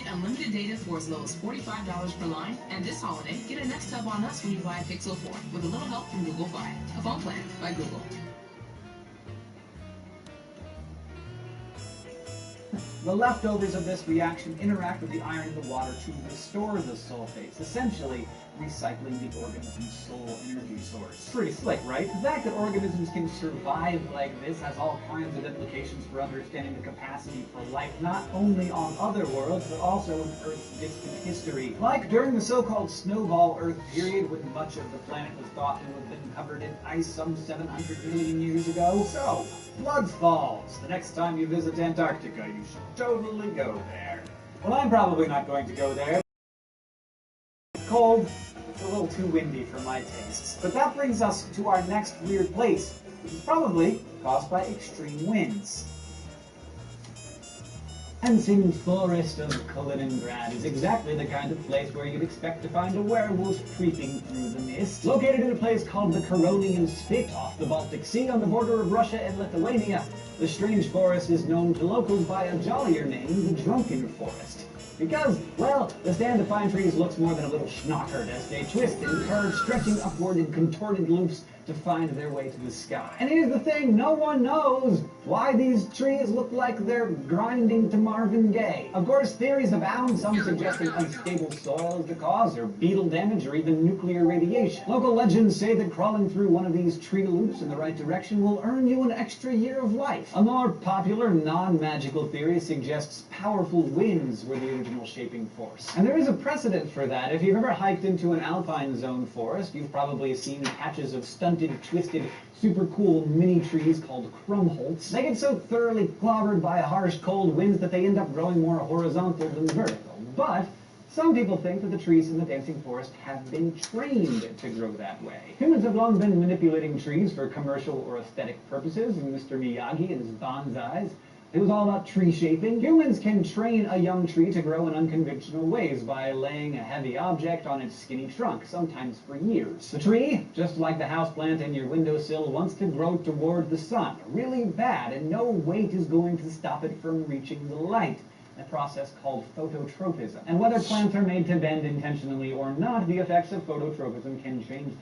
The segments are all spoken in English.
unlimited data for as low as $45 per line. And this holiday, get a Nextub on us when you buy a Pixel 4 with a little help from Google Fi. A phone plan by Google. The leftovers of this reaction interact with the iron in the water to restore the sulfates, essentially recycling the organism's sole energy source. Pretty slick, right? The fact that organisms can survive like this has all kinds of implications for understanding the capacity for life, not only on other worlds, but also in Earth's distant history. Like during the so-called snowball Earth period, when much of the planet was thought to have been covered in ice some 700 million years ago. So, Floods Falls. The next time you visit Antarctica, you should totally go there. Well, I'm probably not going to go there. It's cold. It's a little too windy for my tastes. But that brings us to our next weird place, which is probably caused by extreme winds. Hansing Forest of Kaliningrad is exactly the kind of place where you'd expect to find a werewolf creeping through the mist. Located in a place called the Curonian Spit off the Baltic Sea on the border of Russia and Lithuania, the strange forest is known to locals by a jollier name, the Drunken Forest. Because, well, the stand of pine trees looks more than a little schnockerd as they twist and curve, stretching upward in contorted loops to find their way to the sky. And here's the thing, no one knows why these trees look like they're grinding to Marvin Gaye. Of course, theories abound, some suggesting unstable soil is the cause, or beetle damage, or even nuclear radiation. Local legends say that crawling through one of these tree loops in the right direction will earn you an extra year of life. A more popular, non-magical theory suggests powerful winds were the original shaping force. And there is a precedent for that. If you've ever hiked into an alpine zone forest, you've probably seen patches of stunted, twisted, super cool mini trees called Krumholtz. They get so thoroughly clobbered by harsh, cold winds that they end up growing more horizontal than vertical. But some people think that the trees in the dancing forest have been trained to grow that way. Humans have long been manipulating trees for commercial or aesthetic purposes, and Mr. Miyagi and his bonsais. It was all about tree shaping. Humans can train a young tree to grow in unconventional ways by laying a heavy object on its skinny trunk, sometimes for years. The tree, just like the houseplant in your windowsill, wants to grow toward the sun, really bad, and no weight is going to stop it from reaching the light. A process called phototropism. And whether plants are made to bend intentionally or not, the effects of phototropism can change.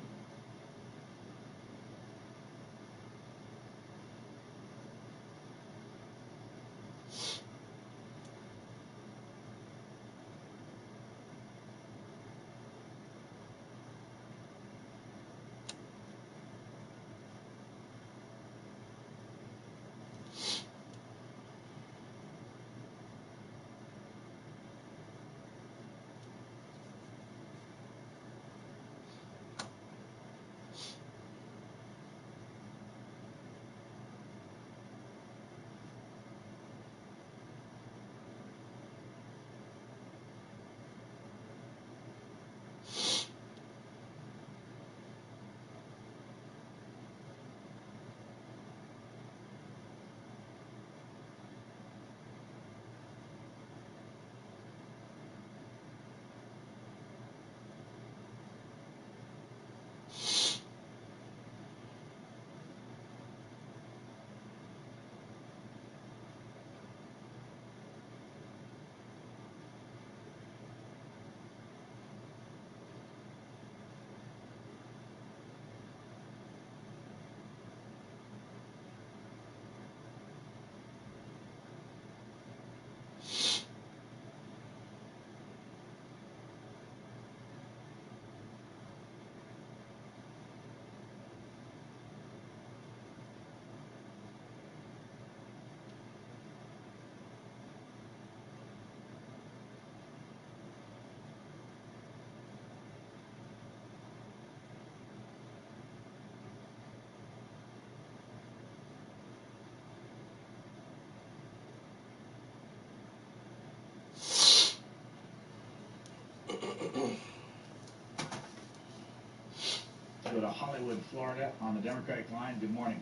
Go to Hollywood, Florida, on the Democratic line. Good morning.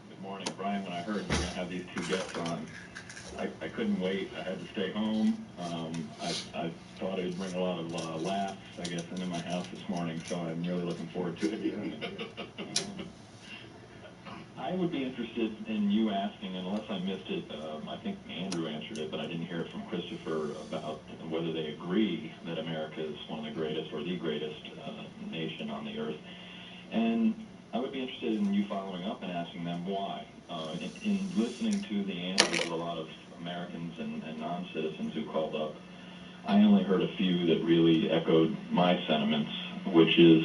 Good morning, Brian. When I heard you were going to have these two guests on, I couldn't wait. I had to stay home. I thought it would bring a lot of laughs, I guess, into my house this morning, so I'm really looking forward to it. I would be interested in you asking, unless I missed it, I think Andrew answered it, but I didn't hear it from Christopher, about whether whether they agree that America is one of the greatest or the greatest nation on the earth. And I would be interested in you following up and asking them why. In listening to the answers of a lot of Americans and non-citizens who called up, I only heard a few that really echoed my sentiments, which is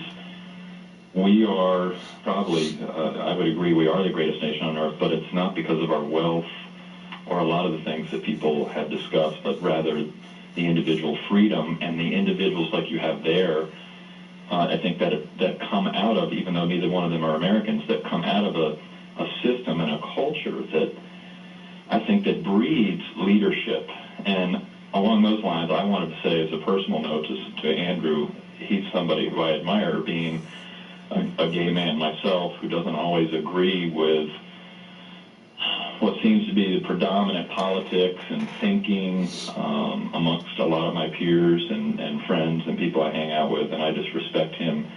we are probably, I would agree, we are the greatest nation on earth, but it's not because of our wealth or a lot of the things that people have discussed, but rather the individual freedom and the individuals like you have there. I think that come out of, even though neither one of them are Americans, that come out of a system and a culture that I think that breeds leadership. And along those lines, I wanted to say as a personal note to Andrew, he's somebody who I admire, being a gay man myself who doesn't always agree with what seems to be the predominant politics and thinking amongst a lot of my peers and friends and people I hang out with, and I just respect him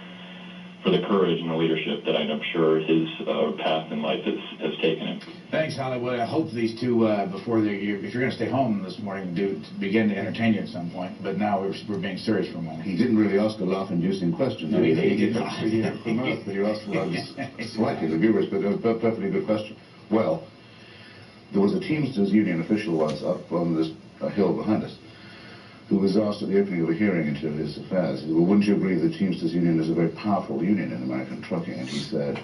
for the courage and the leadership that I'm sure his path in life has taken him. Thanks, Hollywood. I hope these two, if you're going to stay home this morning, do begin to entertain you at some point. But now we're being serious for a moment. He didn't really ask a laugh-inducing question. No, he did not. He had come out, but he asked one slightly lugubrious, but a perfectly good question. Well, there was a Teamsters union official once up on this hill behind us who was asked at the opening of a hearing into his affairs, he said, well, wouldn't you agree the Teamsters union is a very powerful union in American trucking? And he said,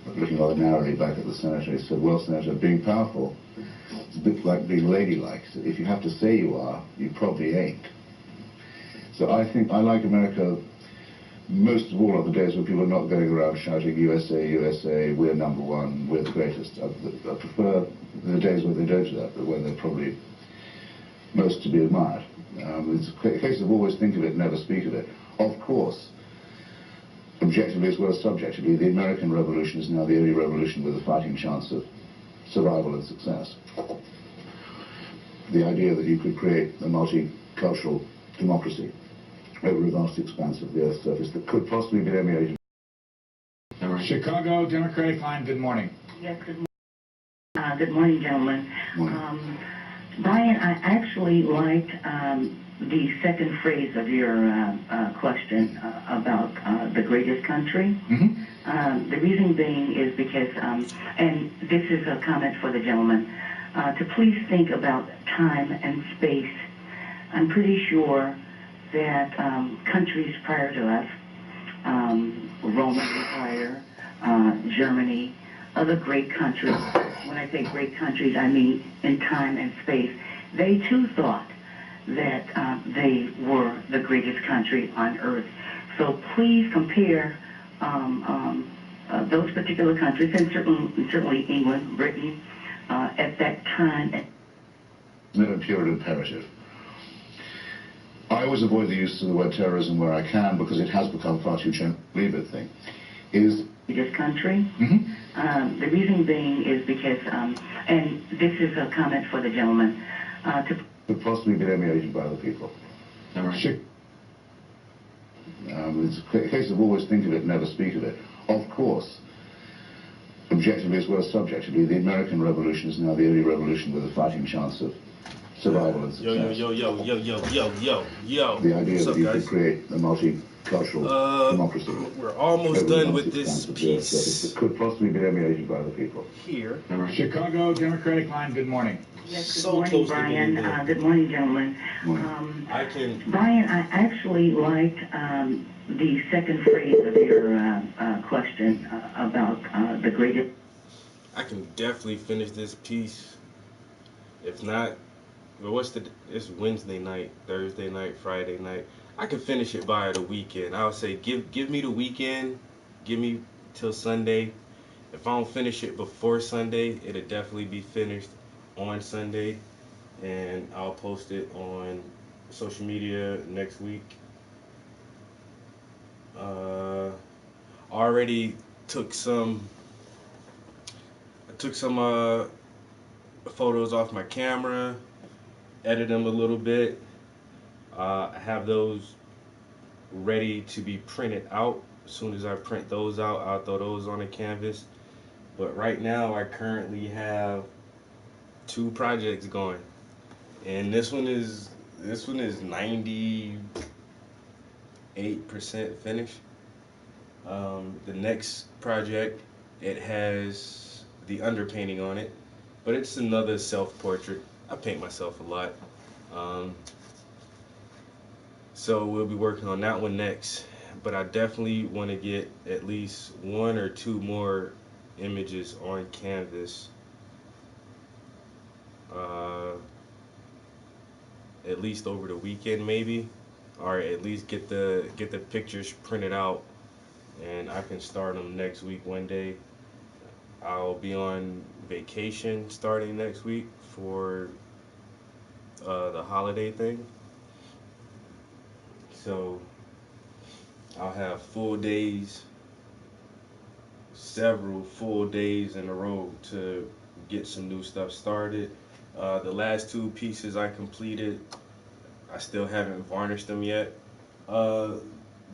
looking rather narrowly back at the senator, he said, well, Senator, being powerful is a bit like being ladylike. So if you have to say you are, you probably ain't. So I think I like America most of all on the days when people are not going around shouting, USA, USA, we're number one, we're the greatest. I prefer the days when they don't do that, but when they're probably most to be admired. It's a case of always think of it, never speak of it. Of course, objectively as well as subjectively, the American Revolution is now the only revolution with a fighting chance of survival and success. The idea that you could create a multicultural democracy over a vast expanse of the Earth's surface that could possibly be emulated. Chicago Democratic Line, good morning. Yes, good morning. Good morning, gentlemen. Morning. Brian, I actually liked the second phrase of your question about the greatest country. Mm-hmm. The reason being is because, and this is a comment for the gentleman, to please think about time and space. I'm pretty sure that countries prior to us, Roman Empire, Germany, other great countries, when I say great countries, I mean in time and space, they too thought that they were the greatest country on earth. So please compare those particular countries, and certainly England, Britain, at that time. No pure imperative. I always avoid the use of the word terrorism where I can because it has become far too general. Leave it thing. Is this country. Mm-hmm. The reason being is because, and this is a comment for the gentleman, to could possibly be emulated by other people. Right. It's a case of always think of it, never speak of it. Of course, objectively as well as subjectively, the American Revolution is now the only revolution with a fighting chance of survival and success. Yo. The idea What's that up, you guys? could create a multicultural democracy. We're almost over done vast with this expanse of the Earth's surface piece that could possibly be emulated by other people. here. Chicago Democratic Line, good morning. yes, good So morning, close to Brian. being there. Good morning, gentlemen. Morning. I can. Brian, I actually liked the second phrase of your question about the greatest. I can definitely finish this piece. If not, well, it's Wednesday night, Thursday night, Friday night. I can finish it by the weekend. I would say give me the weekend, give me till Sunday. If I don't finish it before Sunday, it'll definitely be finished on Sunday, and I'll post it on social media next week. Already took some photos off my camera, edit them a little bit. I have those ready to be printed out. As soon as I print those out, I'll throw those on the canvas. But right now, I currently have 2 projects going, and this one is This one is 98% finished. The next project, it has the underpainting on it, but it's another self-portrait. I paint myself a lot. So we'll be working on that one next. But I definitely want to get at least 1 or 2 more images on canvas. At least over the weekend maybe, or at least get the pictures printed out, and I can start them next week one day. I'll be on vacation starting next week for the holiday thing. So I'll have full days, several full days in a row to get some new stuff started. The last 2 pieces I completed, I still haven't varnished them yet. Both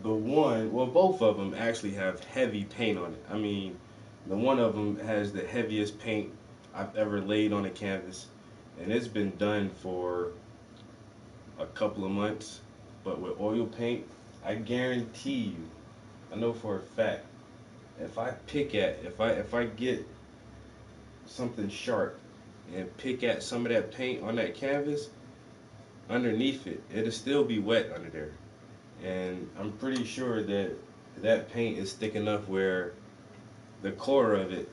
of them actually have heavy paint on it. I mean, the one of them has the heaviest paint I've ever laid on a canvas, and it's been done for a couple of months. But with oil paint, I guarantee you, I know for a fact, if I get something sharp and pick at some of that paint on that canvas, underneath it, it'll still be wet under there. And I'm pretty sure that paint is thick enough where the core of it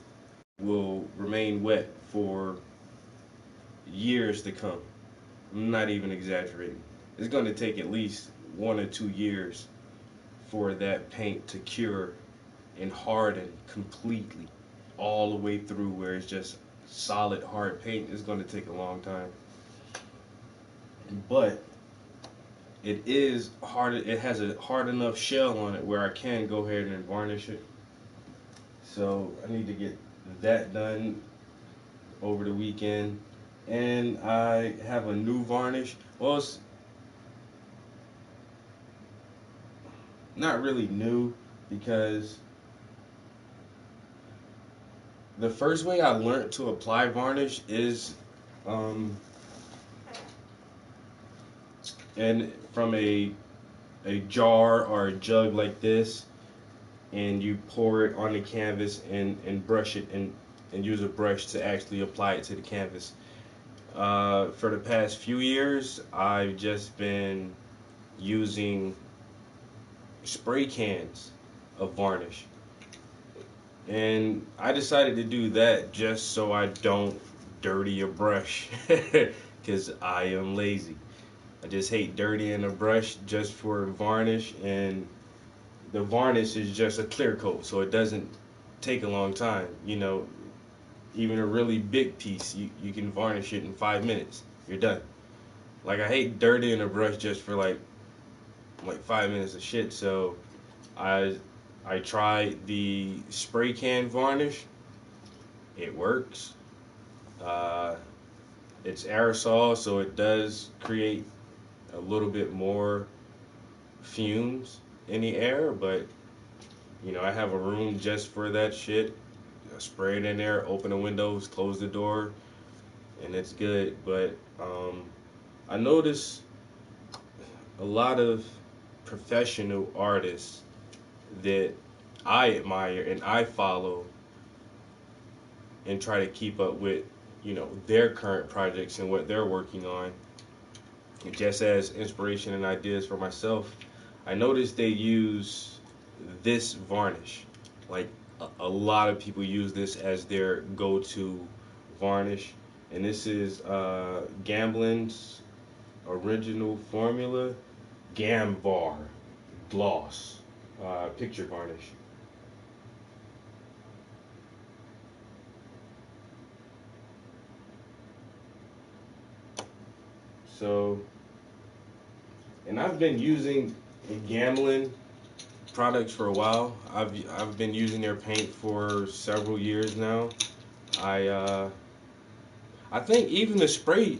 will remain wet for years to come. I'm not even exaggerating. It's going to take at least 1 or 2 years for that paint to cure and harden completely all the way through where it's just solid hard paint. It's going to take a long time. But it is hard. It has a hard enough shell on it where I can go ahead and varnish it. So I need to get that done over the weekend. And I have a new varnish. Well, it's not really new, because the first way I learned to apply varnish is and from a jar or a jug like this, and you pour it on the canvas and brush it and use a brush to actually apply it to the canvas. For the past few years, I've just been using spray cans of varnish, and I decided to do that just so I don't dirty a brush, because I am lazy. I just hate dirtying a brush just for varnish, and the varnish is just a clear coat, so it doesn't take a long time. You know, even a really big piece, you can varnish it in 5 minutes. You're done. Like, I hate dirtying a brush just for like 5 minutes of shit. So I tried the spray can varnish. It works. It's aerosol, so it does create a little bit more fumes in the air, but you know, I have a room just for that shit. I spray it in there, open the windows, close the door, and it's good. But I notice a lot of professional artists that I admire and I follow and try to keep up with, you know, their current projects and what they're working on. Just as inspiration and ideas for myself, I noticed they use this varnish. Like, a lot of people use this as their go-to varnish, and this is Gamblin's original formula, Gamvar Gloss picture varnish. So, and I've been using Gamblin products for a while. I've been using their paint for several years now. I think even the spray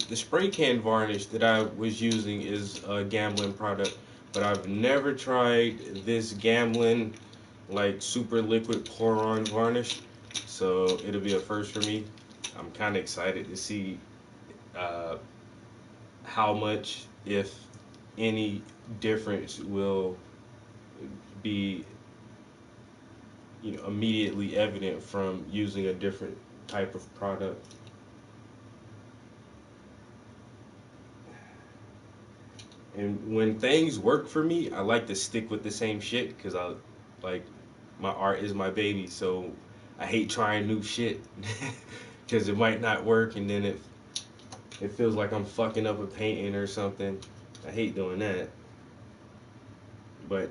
can varnish that I was using is a Gamblin product, but I've never tried this Gamblin like super liquid pour-on varnish. So it'll be a first for me. I'm kind of excited to see how much if any difference will be, immediately evident from using a different type of product. And when things work for me, I like to stick with the same shit because my art is my baby. So I hate trying new shit because it might not work, and then it feels like I'm fucking up a painting or something. I hate doing that. But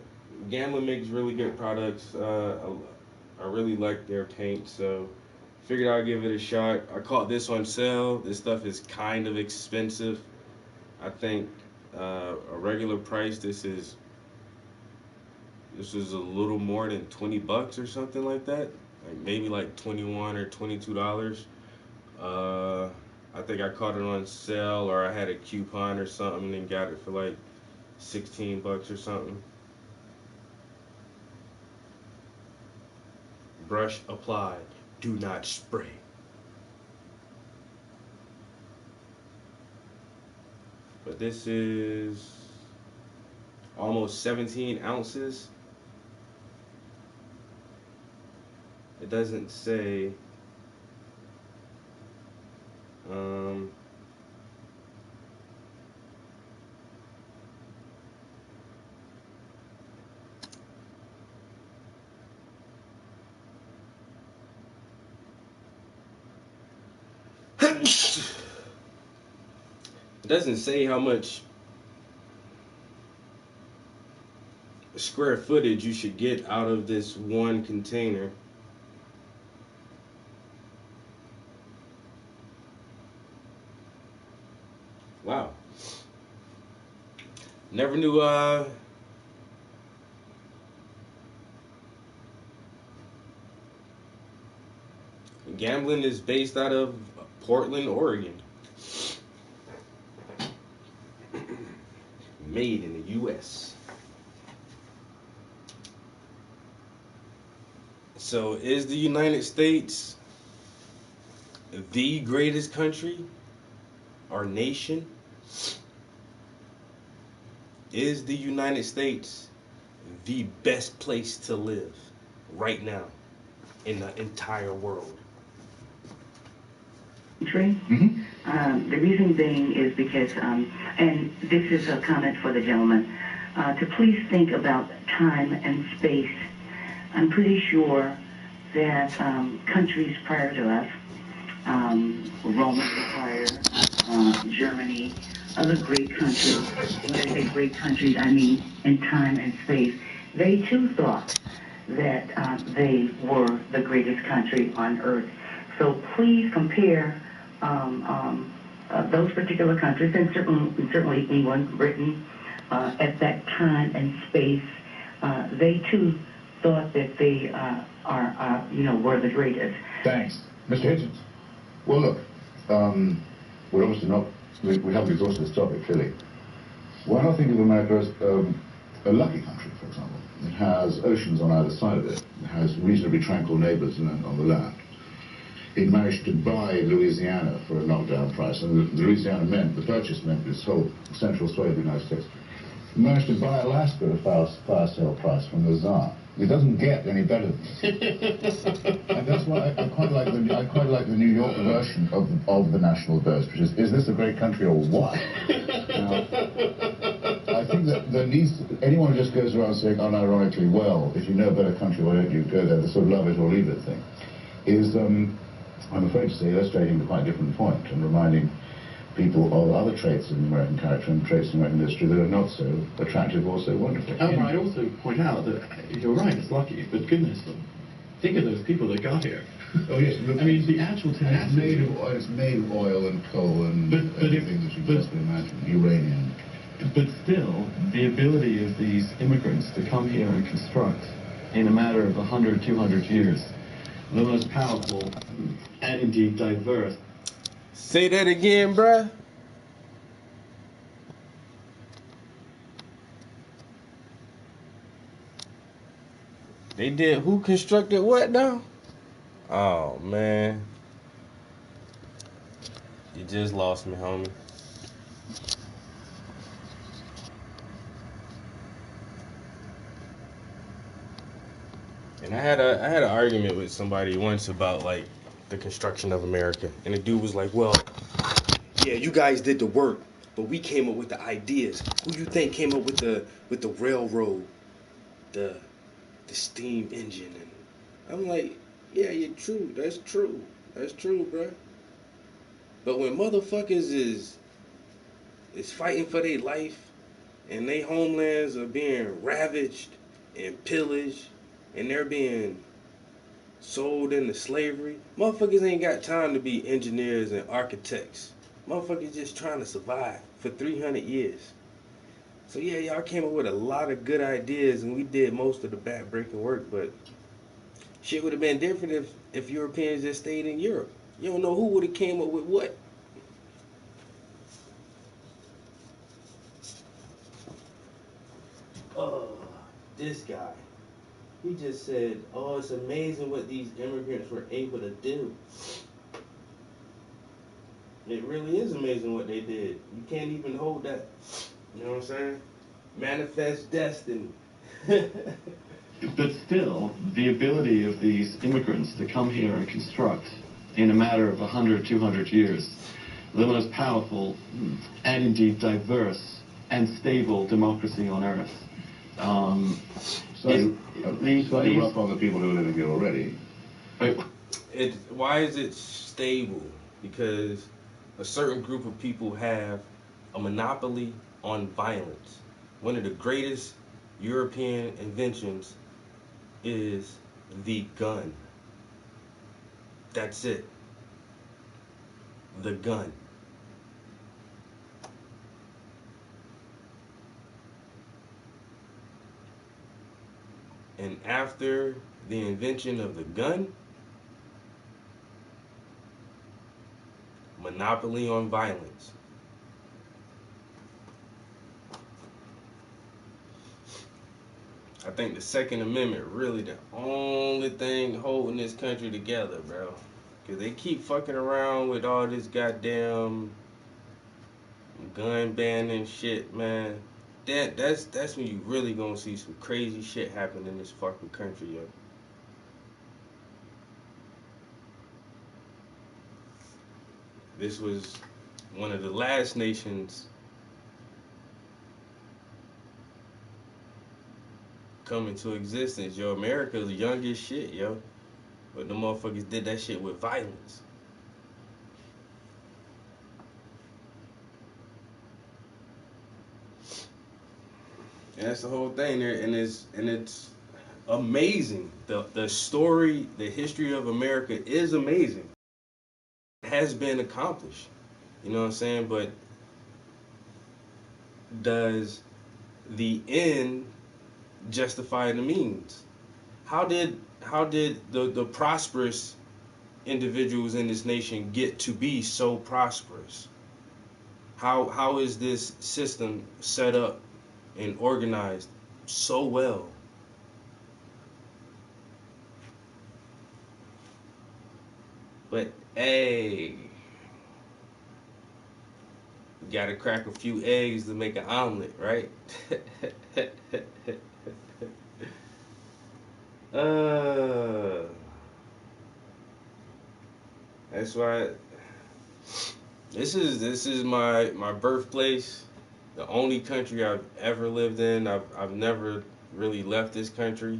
Gamblin makes really good products. I really like their paint, so figured I'd give it a shot. I caught this on sale. This stuff is kind of expensive. I think a regular price, this is a little more than $20 or something like that. Like maybe like $21 or $22. I think I caught it on sale, or I had a coupon or something and got it for like $16 or something. Brush applied, do not spray. But this is almost 17 ounces. It doesn't say it doesn't say how much square footage you should get out of this one container. Wow. Never knew Gamblin is based out of Portland, Oregon. Made in the US. So is the United States the greatest country? Our nation? Is the United States the best place to live right now in the entire world? The reason being is because, and this is a comment for the gentleman, to please think about time and space. I'm pretty sure that countries prior to us, Roman Empire, Germany, other great countries, when I say great countries, I mean in time and space, they too thought that they were the greatest country on earth. So please compare those particular countries, and certainly England, Britain, at that time and space, they too thought that they were the greatest. Thanks. Mr. Hitchens. Well, look, we're obviously not, we haven't exhausted this topic, clearly. Why not think of America as a lucky country, for example? It has oceans on either side of it. It has reasonably tranquil neighbors on the land. It managed to buy Louisiana for a knockdown price, and the Louisiana meant, the purchase meant this whole central sway of the United States. It managed to buy Alaska at a fire sale price from the Tsar. It doesn't get any better than this. And that's why I quite like the New York version of the national boast, which is this a great country or what? Now, I think that there needs anyone who just goes around saying unironically, well, if you know a better country, why don't you go there? The sort of love it or leave it thing is, I'm afraid to say, illustrating a quite different point and reminding people of other traits in American character and traits in American history that are not so attractive or so wonderful. However, I'd also point out that you're right, it's lucky, but goodness, think of those people that got here. Oh yes, I mean, the actual tenacity. It's made of oil and coal and everything that you can possibly imagine, uranium. But still, the ability of these immigrants to come here and construct in a matter of 100, 200 years, the most powerful and indeed diverse. Say that again, bruh. They did who constructed what now? Oh, man. You just lost me, homie. And I had an argument with somebody once about like the construction of America, and the dude was like, "Well, yeah, you guys did the work, but we came up with the ideas. Who you think came up with the railroad, the steam engine?" And I'm like, "Yeah, you're true. That's true. That's true, bro. But when motherfuckers is fighting for their life and their homelands are being ravaged and pillaged, and they're being sold into slavery, motherfuckers ain't got time to be engineers and architects. Motherfuckers just trying to survive for 300 years. So yeah, y'all came up with a lot of good ideas, and we did most of the back-breaking work, but shit would have been different if Europeans just stayed in Europe. You don't know who would have came up with what. Oh, this guy. He just said, "Oh, it's amazing what these immigrants were able to do." It really is amazing what they did. You can't even hold that. You know what I'm saying? Manifest destiny. But still, the ability of these immigrants to come here and construct, in a matter of 100, 200 years, the most powerful and indeed diverse and stable democracy on earth. Slightly rough on the people who are living here already. Why is it stable? Because a certain group of people have a monopoly on violence. One of the greatest European inventions is the gun. That's it. The gun. And after the invention of the gun, monopoly on violence. I think the Second Amendment really the only thing holding this country together, bro. Because they keep fucking around with all this goddamn gun banning shit, man. That's when you really gonna see some crazy shit happen in this fucking country, yo. This was one of the last nations come into existence, yo. America's the youngest shit, yo. But the motherfuckers did that shit with violence. And that's the whole thing there, and it's amazing. The story, the history of America is amazing. It has been accomplished. You know what I'm saying? But does the end justify the means? How did the prosperous individuals in this nation get to be so prosperous? How is this system set up and organized so well? But hey, you gotta crack a few eggs to make an omelet, right? That's why this is my birthplace, the only country I've ever lived in. I've never really left this country.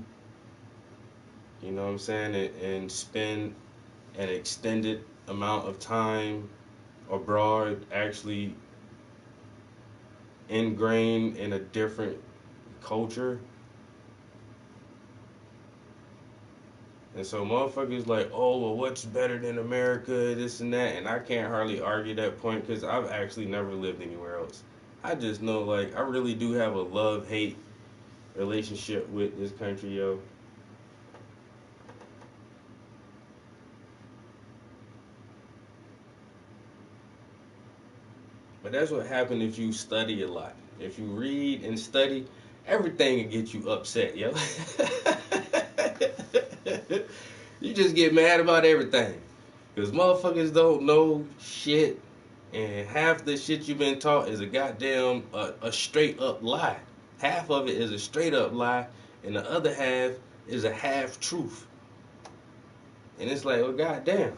You know what I'm saying? And spend an extended amount of time abroad, actually ingrained in a different culture. And so motherfuckers like, oh, well, what's better than America, this and that, and I can't hardly argue that point because I've actually never lived anywhere else. I just know, like, I really do have a love-hate relationship with this country, yo. But that's what happens if you study a lot. If you read and study, everything will get you upset, yo. You just get mad about everything. Because motherfuckers don't know shit. And half the shit you've been taught is a goddamn a straight up lie. Half of it is a straight up lie. And the other half is a half truth. And it's like, well, goddamn.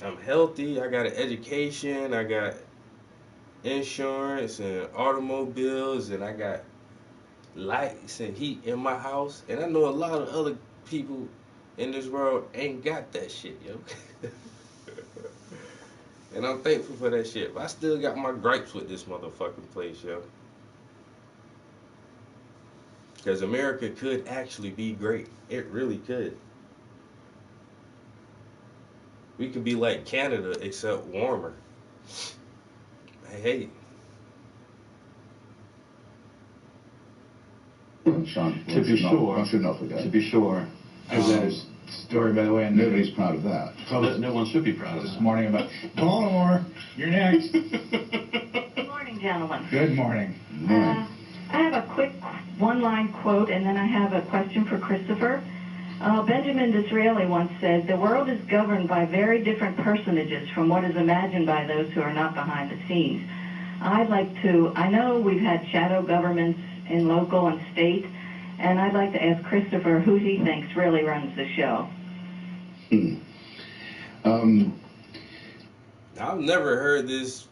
I'm healthy, I got an education, I got insurance and automobiles, and I got lights and heat in my house. And I know a lot of other people in this world ain't got that shit, yo. And I'm thankful for that shit. But I still got my gripes with this motherfucking place, yo. Because America could actually be great. It really could. We could be like Canada, except warmer. Hey. Sean, To be sure. One should not forget. To be sure. There's a story, by the way, and Nobody's proud of that. No one should be proud of this that. morning about Baltimore. You're next. Good morning, gentlemen. Good morning. I have a quick one-line quote, and then I have a question for Christopher. Benjamin Disraeli once said, "The world is governed by very different personages from what is imagined by those who are not behind the scenes." I know we've had shadow governments in local and state, and I'd like to ask Christopher who he thinks really runs the show. I've never heard this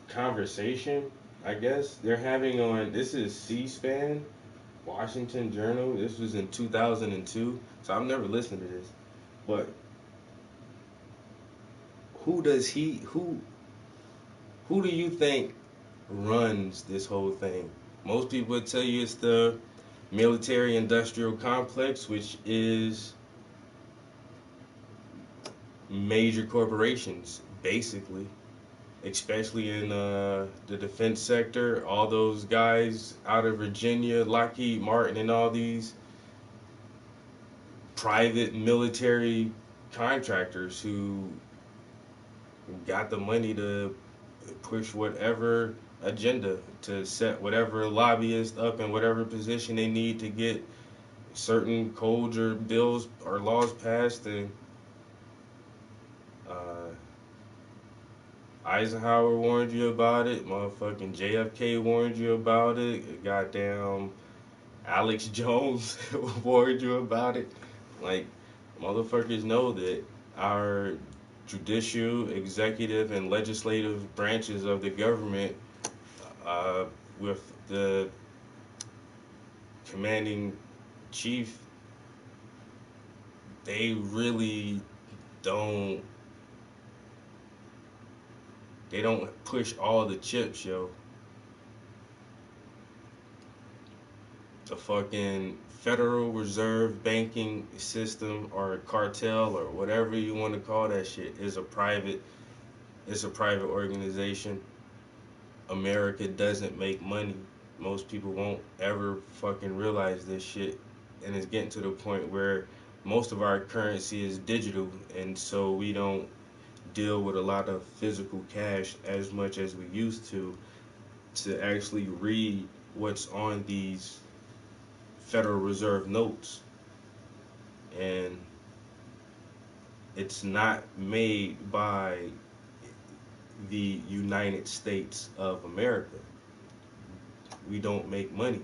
conversation, I guess, they're having on, this is C-SPAN, Washington Journal. This was in 2002, so I've never listened to this. But who do you think runs this whole thing? Most people would tell you it's the military-industrial complex, which is major corporations, basically, especially in the defense sector. All those guys out of Virginia, Lockheed Martin, and all these private military contractors who got the money to push whatever agenda, to set whatever lobbyist up in whatever position they need to get certain codes or bills or laws passed. And Eisenhower warned you about it. Motherfucking JFK warned you about it. Goddamn Alex Jones warned you about it. Like, motherfuckers know that our judicial, executive, and legislative branches of the government, with the commanding chief, they really don't push all the chips, yo. The fucking Federal Reserve banking system or cartel or whatever you want to call that shit is a private organization. America doesn't make money. Most people won't ever fucking realize this shit, and it's getting to the point where most of our currency is digital, and so we don't deal with a lot of physical cash as much as we used to actually read what's on these Federal Reserve notes. And it's not made by the United States of America. We don't make money.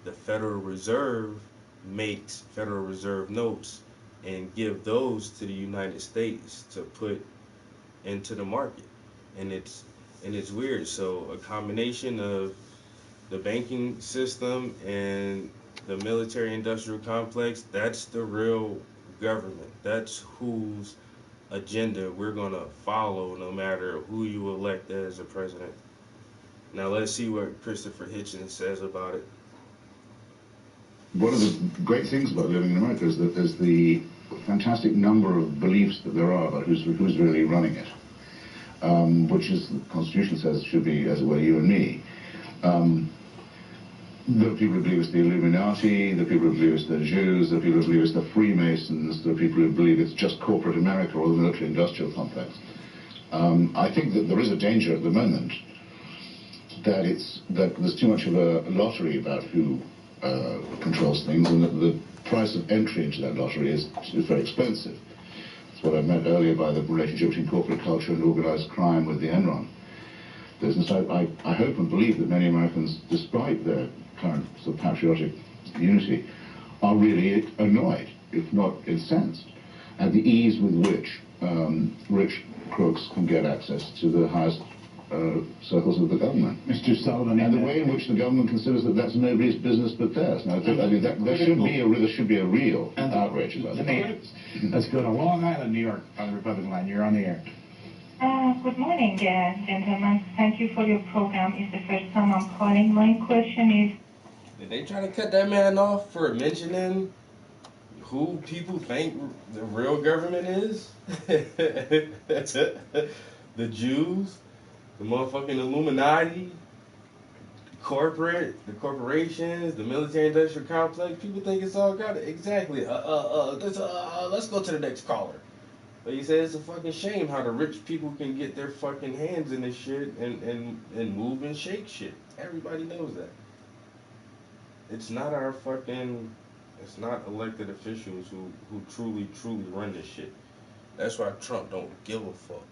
The Federal Reserve makes Federal Reserve notes and give those to the United States to put into the market. And it's weird. So a combination of the banking system and the military-industrial complex, that's the real government. That's whose agenda we're gonna follow no matter who you elect as a president. Now let's see what Christopher Hitchens says about it. One of the great things about living in America is that there's the fantastic number of beliefs that there are about who's really running it, which is, the Constitution says, should be, as it were, you and me. There are people who believe it's the Illuminati, there are people who believe it's the Jews, there are people who believe it's the Freemasons, there are people who believe it's just corporate America or the military-industrial complex. I think that there is a danger at the moment that there's too much of a lottery about who controls things, and that the price of entry into that lottery is very expensive. That's what I meant earlier by the relationship between corporate culture and organized crime with the Enron. business. I hope and believe that many Americans, despite their current sort of patriotic unity, are really annoyed, if not incensed, at the ease with which rich crooks can get access to the highest circles of the government. Mr. Sullivan, and the way in which the government considers that that's nobody's business but theirs. Now, there should be a real outrage about that. Let's go to Long Island, New York, on the Republican line. You're on the air. Good morning, gentlemen. Thank you for your program. It's the first time I'm calling. My question is... Did they try to cut that man off for mentioning who people think the real government is? The Jews? The motherfucking Illuminati? The corporations, the military-industrial complex? People think it's all got it. Exactly. Let's go to the next caller. But he said it's a fucking shame how the rich people can get their fucking hands in this shit and move and shake shit. Everybody knows that. It's not our fucking, it's not elected officials who truly run this shit. That's why Trump don't give a fuck.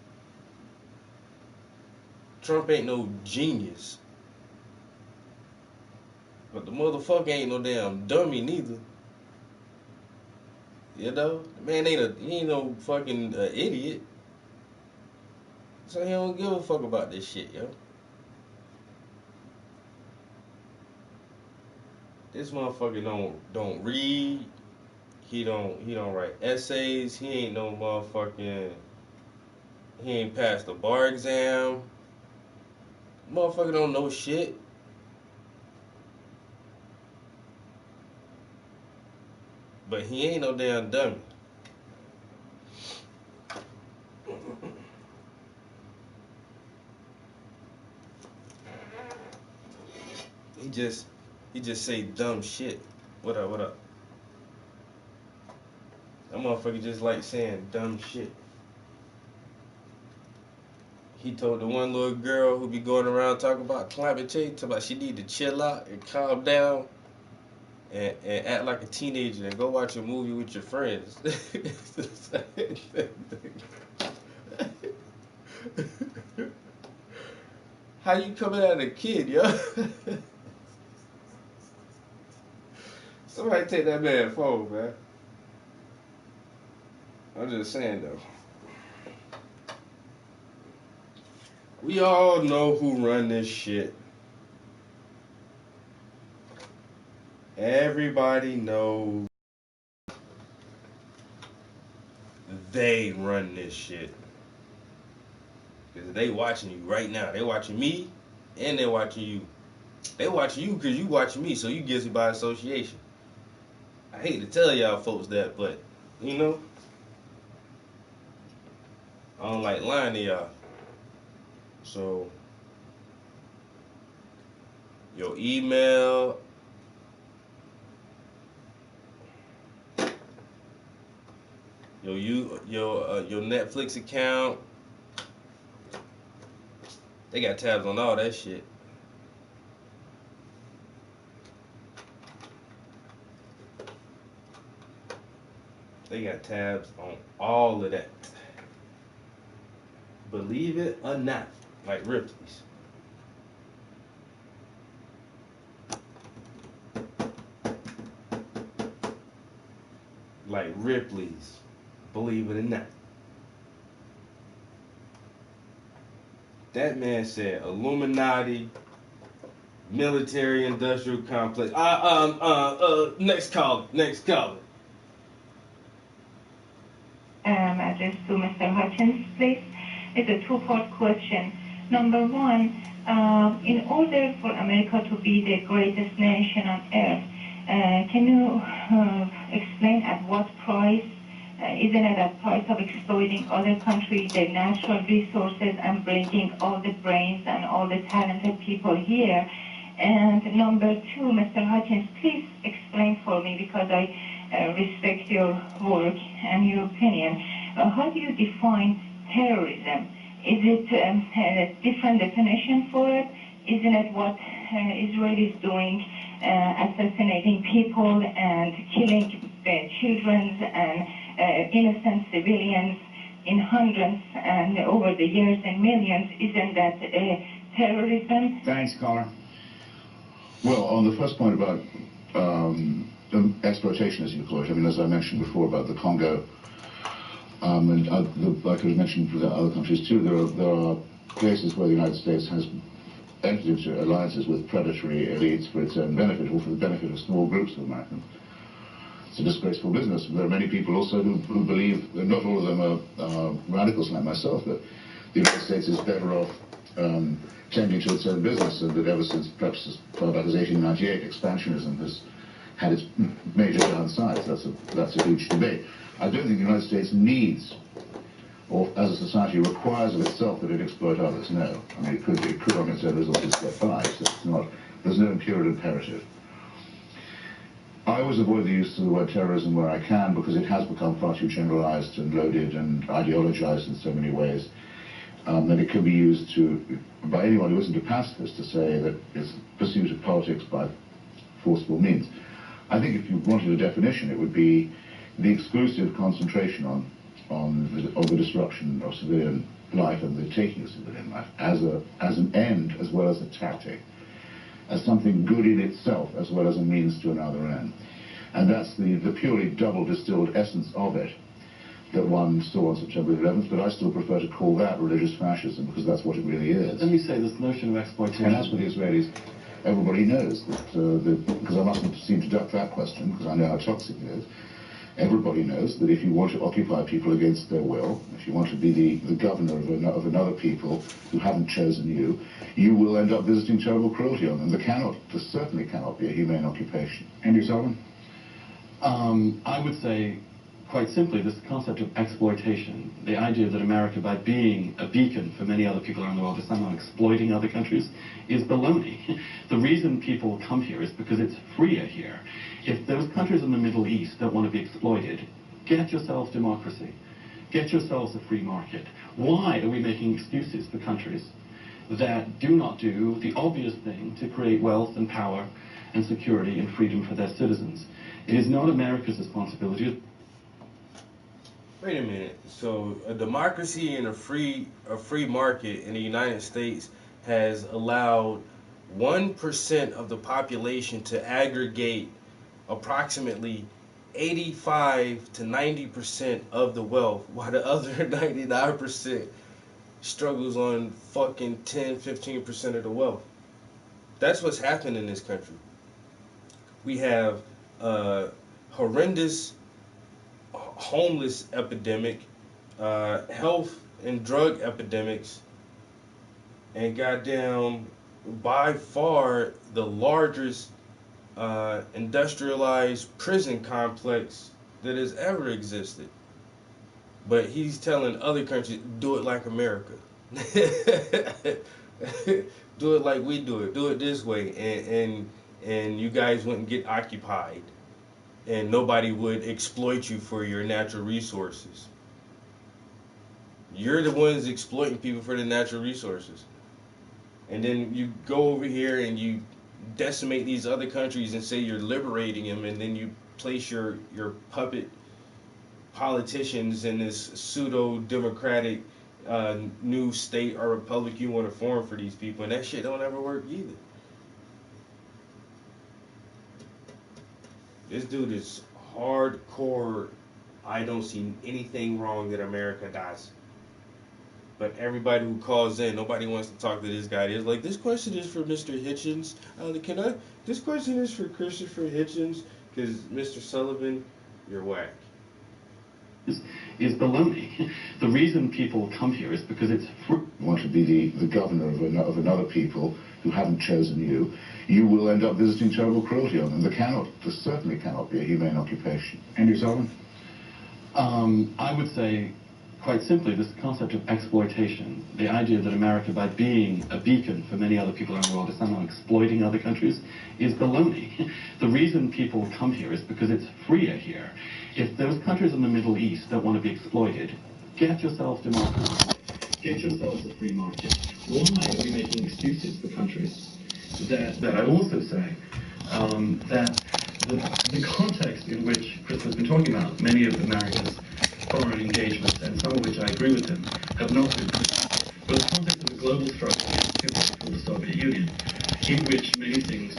Trump ain't no genius. But the motherfucker ain't no damn dummy neither. You know? The man he ain't no fucking idiot. So he don't give a fuck about this shit, yo. This motherfucker don't read. He don't write essays. He ain't no motherfucking. He ain't passed the bar exam. Motherfucker don't know shit. But he ain't no damn dummy. He just say dumb shit. What up? That motherfucker just like saying dumb shit. He told the one little girl who be going around talking about climate change, talking about she need to chill out and calm down and act like a teenager and go watch a movie with your friends. How you coming at a kid, yo? Somebody take that man phone, man. I'm just saying, though. We all know who run this shit. Everybody knows they run this shit. Because they watching you right now. They watching me and they watching you. They watching you because you watching me, so you guilty by association. I hate to tell y'all folks that, but, you know, I don't like lying to y'all. So, your email, your Netflix account, they got tabs on all that shit. They got tabs on all of that. Believe it or not, like Ripley's. Like Ripley's. Believe it or not. That man said Illuminati, military industrial complex. Next caller. Address to Mr. Hutchins, please. It's a two-part question. Number one, in order for America to be the greatest nation on earth, can you explain at what price? Isn't it at price of exploiting other countries, their natural resources, and bringing all the brains and all the talented people here? And number two, Mr. Hutchins, please explain for me, because I respect your work and your opinion. How do you define terrorism? Is it a different definition for it? Isn't it what Israel is doing, assassinating people and killing children and innocent civilians in hundreds and over the years in millions? Isn't that terrorism? Thanks, caller. Well, on the first point about exploitation, as you call it, I mean, as I mentioned before about the Congo, and like I mentioned for the other countries too, there are places where the United States has entered into alliances with predatory elites for its own benefit, or for the benefit of small groups of Americans. It's a disgraceful business. There are many people also who believe, that not all of them are radicals like myself, that the United States is better off tending to its own business, and that ever since perhaps as far back as 1898, expansionism has had its major downsides. That's a huge debate. I don't think the United States needs, or as a society requires of itself, that it exploit others. No. I mean, it could on its own resources get by, so it's not, there's no imperative. I always avoid the use of the word terrorism where I can, because it has become far too generalized and loaded and ideologized in so many ways. And it can be used by anyone who isn't a pacifist to say that it's pursuit of politics by forceful means. I think if you wanted a definition, it would be the exclusive concentration on the destruction of civilian life and the taking of civilian life as an end as well as a tactic, as something good in itself as well as a means to another end. And that's the purely double distilled essence of it that one saw on September 11th, but I still prefer to call that religious fascism, because that's what it really is. Let me say, this notion of exploitation... And as for the Israelis, everybody knows that, because I mustn't seem to duck that question, because I know how toxic it is. Everybody knows that if you want to occupy people against their will, if you want to be the governor of another people who haven't chosen you, you will end up visiting terrible cruelty on them. There certainly cannot be a humane occupation. Andrew Sullivan? I would say, quite simply, this concept of exploitation, the idea that America, by being a beacon for many other people around the world, is somehow exploiting other countries, is baloney. The reason people come here is because it's freer here. If those countries in the Middle East don't want to be exploited, get yourselves democracy. Get yourselves a free market. Why are we making excuses for countries that do not do the obvious thing to create wealth and power and security and freedom for their citizens? It is not America's responsibility. Wait a minute. So a democracy and a free market in the United States has allowed 1% of the population to aggregate approximately 85 to 90% of the wealth, while the other 99% struggles on fucking 10-15% of the wealth. That's what's happened in this country. We have a horrendous homeless epidemic, health and drug epidemics, and goddamn, by far the largest industrialized prison complex that has ever existed. But he's telling other countries, do it like America. Do it like we do it. Do it this way, and you guys wouldn't get occupied, and nobody would exploit you for your natural resources. You're the ones exploiting people for the natural resources. And then you go over here and you decimate these other countries and say you're liberating them, and then you place your puppet politicians in this pseudo-democratic new state or republic you want to form for these people, and that shit don't ever work either. This dude is hardcore. I don't see anything wrong that America does. But everybody who calls in, nobody wants to talk to this guy. It's like, this question is for Mr. Hitchens. This question is for Christopher Hitchens, because Mr. Sullivan, you're whack. Is baloney. The reason people come here is because it's free. You want to be the governor of another people who haven't chosen you, you will end up visiting terrible cruelty on them. There certainly cannot be a humane occupation. Andrew Sullivan? I would say, quite simply, this concept of exploitation, the idea that America, by being a beacon for many other people around the world, is somehow exploiting other countries, is baloney. The reason people come here is because it's freer here. If those countries in the Middle East don't want to be exploited, get yourselves democracy. Get yourselves a free market. Why are we making excuses for countries that I also say that the context in which Chris has been talking about, many of America's foreign engagements, and some of which I agree with him, have not been. But the context of the global struggle for the Soviet Union, in which many things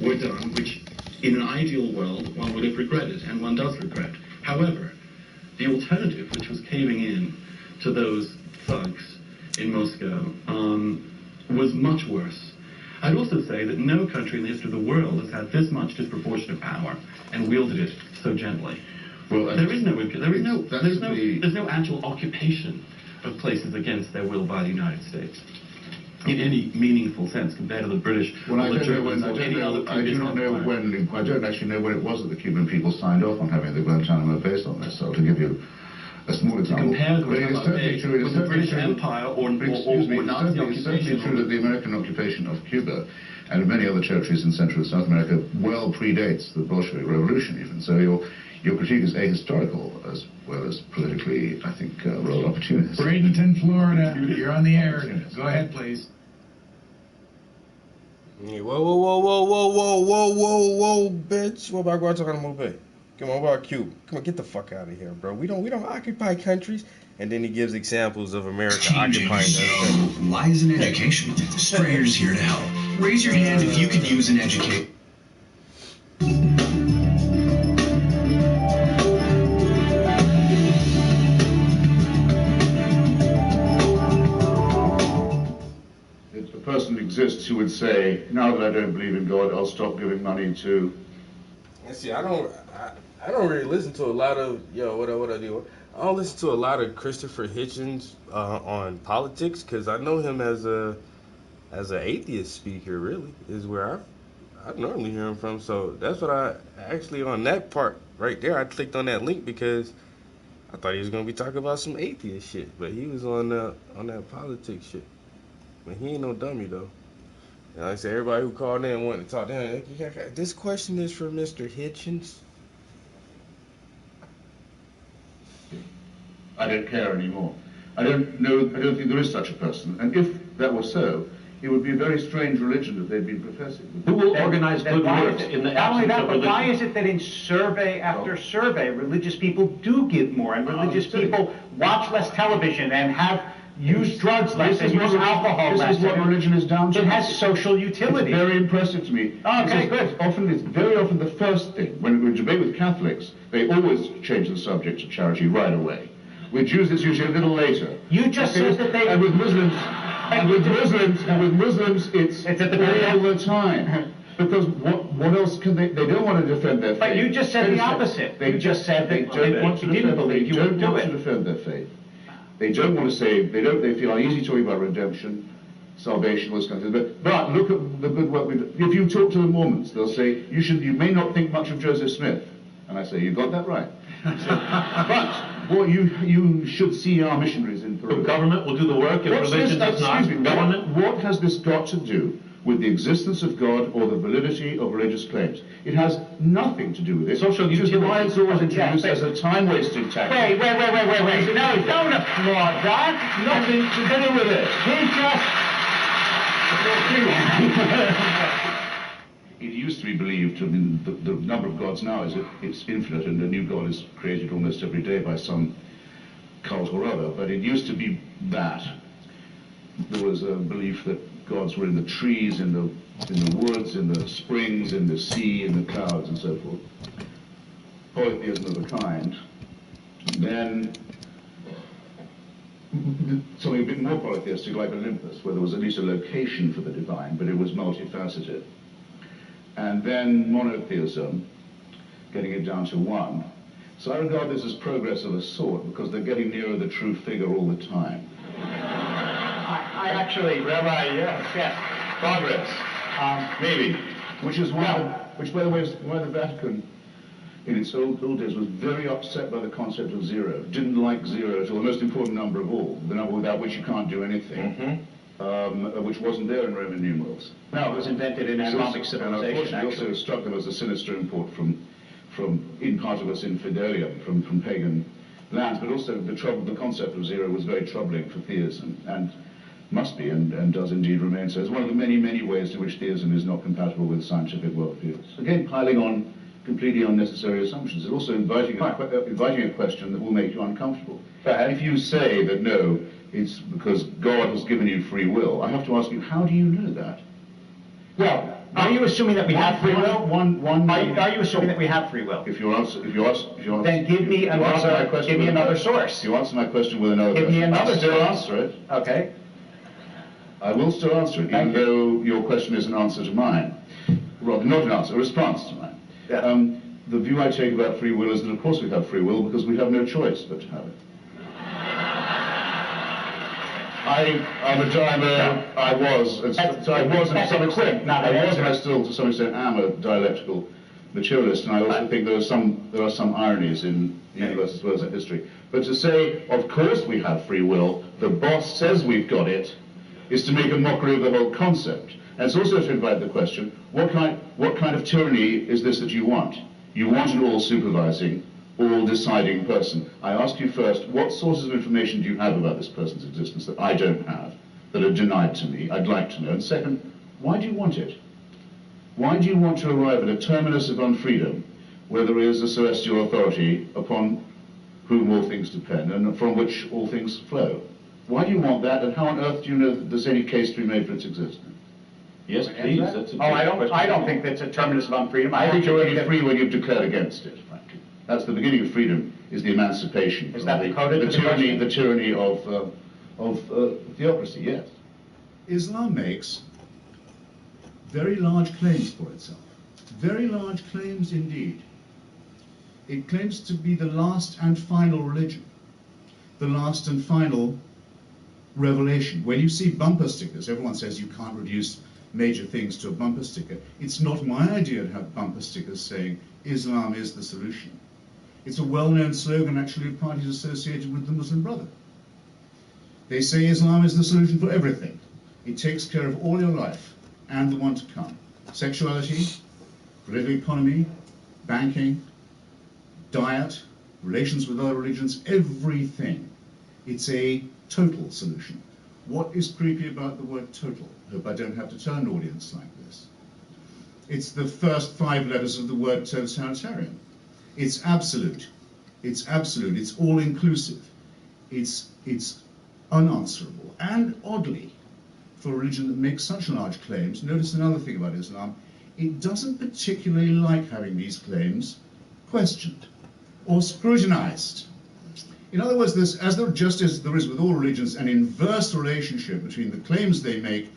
were done which, in an ideal world, one would have regretted, and one does regret. However, the alternative, which was caving in to those thugs in Moscow, was much worse. I'd also say that no country in the history of the world has had this much disproportionate power and wielded it so gently. Well, there's no actual occupation of places against their will by the United States in any meaningful sense compared to the British. Well, I do not know when it was that the Cuban people signed off on having the Guantanamo base on their soil. To give you a small example, with the British Empire or Nazi occupation. It's certainly true that the American occupation of Cuba and of many other territories in Central and South America well predates the Bolshevik Revolution even. So your critique is ahistorical as well as politically, I think, well opportunist. Bradenton, Florida, you're on the air. Go ahead, please. Whoa, bitch. What about Guantanamo Bay? Come on, what about Cuba? Come on, get the fuck out of here, bro. We don't occupy countries. And then he gives examples of America occupying countries. Why is an education? The sprayer's here to help. Raise your hand if you could use an educate. If a person exists who would say, now that I don't believe in God, I'll stop giving money to... And see, I don't really listen to a lot of, what I do. I don't listen to a lot of Christopher Hitchens on politics because I know him as an atheist speaker. Really, is where I normally hear him from. So that's what I actually on that part right there. I clicked on that link because I thought he was gonna be talking about some atheist shit, but he was on that politics shit. But he ain't no dummy though. And like I said, everybody who called in wanted to talk to him. This question is for Mr. Hitchens. I don't care anymore. I don't think there is such a person. And if that were so, it would be a very strange religion that they'd been professing. Who will organize good works in the absence of religion? Why is it that in survey after survey, religious people do give more, and religious people watch less television and use drugs less and use alcohol less? This is what religion is down to. It has social utility. It's very impressive to me. Okay, good. It's very often the first thing. When we debate with Catholics, they always change the subject to charity right away. With Jews, it's usually a little later. You just said that they... And with Muslims, it's at the all the time. Because what else can they don't want to defend their faith. But you just said the opposite. You just said that they don't want to defend their faith. They don't want to say, they feel uneasy talking about redemption, salvation, all this kind of thing. But look at the good work we do. If you talk to the Mormons, they'll say, you may not think much of Joseph Smith. And I say, you got that right. But you should see our missionaries in Peru. The government will do the work if religion does not. Government. What has this got to do with the existence of God or the validity of religious claims? It has nothing to do with it. Social utility. Why it's always introduced as a time-wasting tactic. Wait. No, don't applaud that. Nothing to do with it. It used to be believed, I mean, the number of gods now is it's infinite, and a new god is created almost every day by some cult or other. But it used to be that there was a belief that gods were in the trees, in the woods, in the springs, in the sea, in the clouds, and so forth. Polytheism of a kind. Then something a bit more polytheistic, like Olympus, where there was at least a location for the divine, but it was multifaceted. And then monotheism, getting it down to one. So I regard this as progress of a sort, because they're getting nearer the true figure all the time. I actually, Rabbi, yes. Progress. Maybe. Which is which, by the way, is why the Vatican, in its old days, was very upset by the concept of zero. Didn't like zero at all, the most important number of all, the number without which you can't do anything. Which wasn't there in Roman numerals. No, it was invented in Islamic civilization. And also struck them as a sinister import from in partibus infidelium, from pagan lands. But also the concept of zero was very troubling for theism, and must be, and does indeed remain so. It's one of the many, many ways in which theism is not compatible with scientific worldviews. Again, piling on completely unnecessary assumptions. It's also inviting a question that will make you uncomfortable. If you say that no, it's because God has given you free will. I have to ask you, how do you know that? Well, are you assuming that we have free will? Are you assuming that we have free will? If you answer, then give me another source. If you answer my question with another question, I'll still answer it. Okay. I will still answer it, even though your question is an answer to mine. Rather, not an answer, a response to mine. Yeah. The view I take about free will is that, of course, we have free will because we have no choice but to have it. I was, and I still, to some extent, am a dialectical materialist, and I also think there are some ironies in the universe as well as in history. But to say, of course we have free will, the boss says we've got it, is to make a mockery of the whole concept. And it's also to invite the question, what kind of tyranny is this that you want? You want an all-supervising, all-deciding person. I ask you first, what sources of information do you have about this person's existence that I don't have, that are denied to me? I'd like to know. And second, why do you want it? Why do you want to arrive at a terminus of unfreedom, where there is a celestial authority upon whom all things depend, and from which all things flow? Why do you want that, and how on earth do you know that there's any case to be made for its existence? Yes, please. That's a I don't think that's a terminus of unfreedom. I think you're only free when you've declared against it, frankly. That's the beginning of freedom, is the emancipation. Is that the tyranny of theocracy, yes. Islam makes very large claims for itself. Very large claims indeed. It claims to be the last and final religion. The last and final revelation. When you see bumper stickers, everyone says you can't reduce major things to a bumper sticker. It's not my idea to have bumper stickers saying Islam is the solution. It's a well-known slogan actually of parties associated with the Muslim Brotherhood. They say Islam is the solution for everything. It takes care of all your life and the one to come. Sexuality, political economy, banking, diet, relations with other religions, everything. It's a total solution. What is creepy about the word total? I hope I don't have to tell an audience like this. It's the first 5 letters of the word totalitarian. It's absolute. It's absolute. It's all-inclusive. It's unanswerable. And oddly, for a religion that makes such large claims, notice another thing about Islam, it doesn't particularly like having these claims questioned or scrutinized. In other words, just as there is with all religions an inverse relationship between the claims they make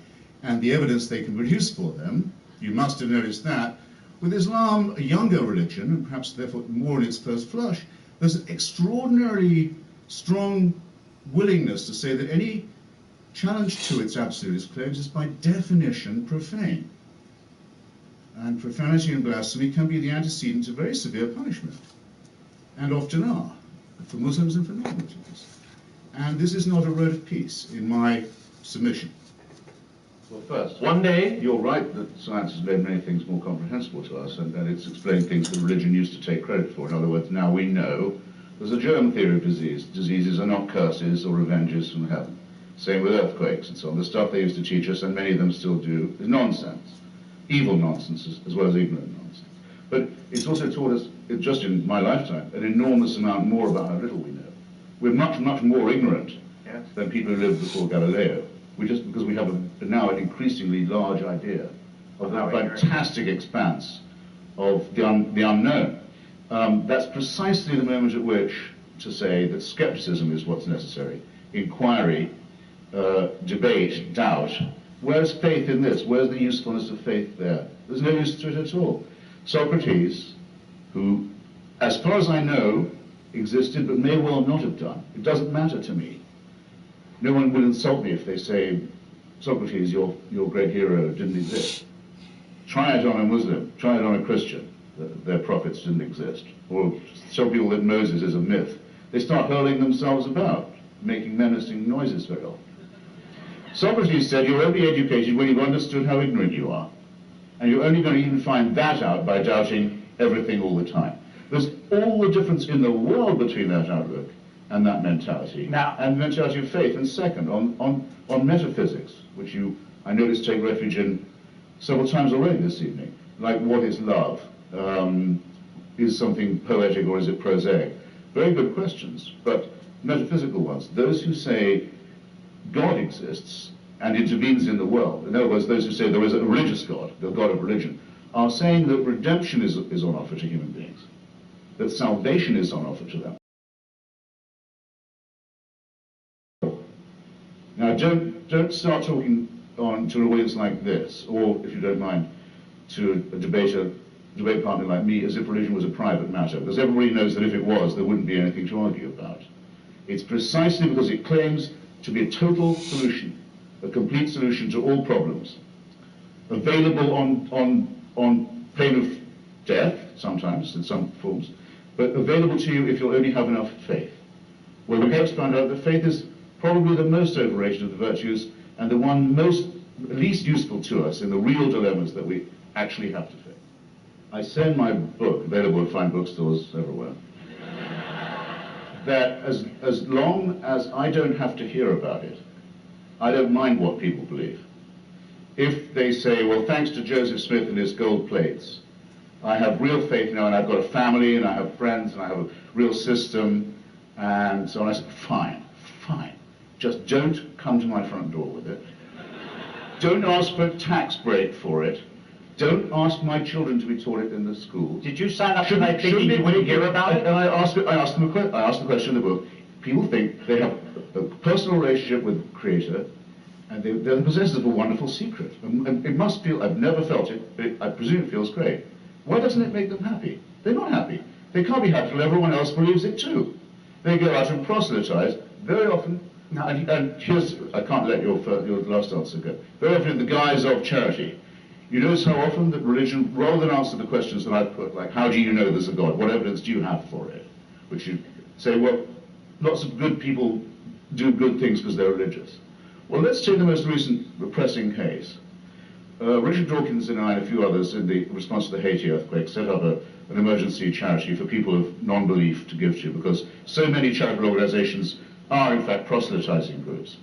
and the evidence they can produce for them, you must have noticed that, with Islam, a younger religion, and perhaps therefore more in its first flush, there's an extraordinarily strong willingness to say that any challenge to its absolutist claims is by definition profane. And profanity and blasphemy can be the antecedent to very severe punishment, and often are, for Muslims and for non-Muslims. And this is not a road of peace, in my submission. Well, first, one day, you're right that science has made many things more comprehensible to us, and it's explained things that religion used to take credit for. In other words, now we know there's a germ theory of disease. Diseases are not curses or revenges from heaven. Same with earthquakes and so on. The stuff they used to teach us, and many of them still do, is nonsense. Evil nonsense as well as ignorant nonsense. But it's also taught us, just in my lifetime, an enormous amount more about how little we know. We're much, much more ignorant than people who lived before Galileo. Because we have now an increasingly large idea of the fantastic expanse of the unknown. That's precisely the moment at which to say that skepticism is what's necessary. Inquiry, debate, doubt. Where's faith in this? Where's the usefulness of faith there? There's no use to it at all. Socrates, who, as far as I know, existed but may well not have done. It doesn't matter to me. No one will insult me if they say, Socrates, your great hero, didn't exist. Try it on a Muslim, try it on a Christian, that their prophets didn't exist. Or tell people that Moses is a myth. They start hurling themselves about, making menacing noises very often. Socrates said, you're only educated when you've understood how ignorant you are. And you're only going to even find that out by doubting everything all the time. There's all the difference in the world between that outlook and that mentality, and the mentality of faith. And second, on metaphysics, which I noticed, take refuge in several times already this evening, like what is love? Is something poetic or is it prosaic? Very good questions, but metaphysical ones. Those who say God exists and intervenes in the world, in other words, those who say there is a religious God, the God of religion, are saying that redemption is on offer to human beings, that salvation is on offer to them. Now, don't start talking to an audience like this, or, if you don't mind, to a debate partner like me, as if religion was a private matter, because everybody knows that if it was, there wouldn't be anything to argue about. It's precisely because it claims to be a total solution, a complete solution to all problems, available on pain of death, sometimes, in some forms, but available to you if you'll only have enough faith. Well, we first found out that faith is probably the most overrated of the virtues and the one least useful to us in the real dilemmas that we actually have to face. I say in my book, available at fine bookstores everywhere, that as long as I don't have to hear about it, I don't mind what people believe. If they say, well, thanks to Joseph Smith and his gold plates, I have real faith now, and I've got a family, and I have friends, and I have a real system, and so on, I say, fine. Just don't come to my front door with it. Don't ask for a tax break for it. Don't ask my children to be taught it in the school. Did you sign up tonight thinking you wouldn't hear about it? And I asked the question in the book. People think they have a personal relationship with the Creator, and they're the possessors of a wonderful secret. And it must feel, I've never felt it, but I presume it feels great. Why doesn't it make them happy? They're not happy. They can't be happy until everyone else believes it too. They go out and proselytize, very often. And here's, I can't let your last answer go. Very often in the guise of charity. You notice how often that religion, rather than answer the questions that I've put, like how do you know there's a God, what evidence do you have for it? Which you say, well, lots of good people do good things because they're religious. Well, let's take the most recent pressing case. Richard Dawkins and I and a few others in the response to the Haiti earthquake set up an emergency charity for people of non-belief to give to, because so many charitable organizations are in fact proselytizing groups.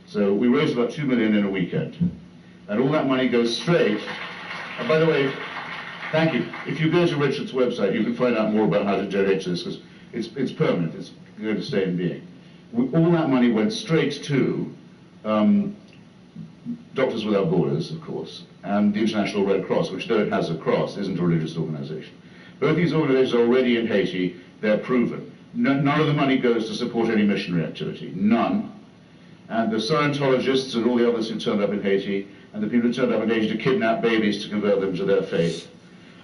So we raised about $2 million in a weekend, and all that money goes straight. And by the way, thank you. If you go to Richard's website, you can find out more about how to donate to this, because it's permanent. It's going to stay in being. All that money went straight to Doctors Without Borders, of course, and the International Red Cross, which, though it has a cross, isn't a religious organization. Both these organizations are already in Haiti. They're proven. None of the money goes to support any missionary activity. None. And the Scientologists and all the others who turned up in Haiti, and the people who turned up in Haiti to kidnap babies to convert them to their faith,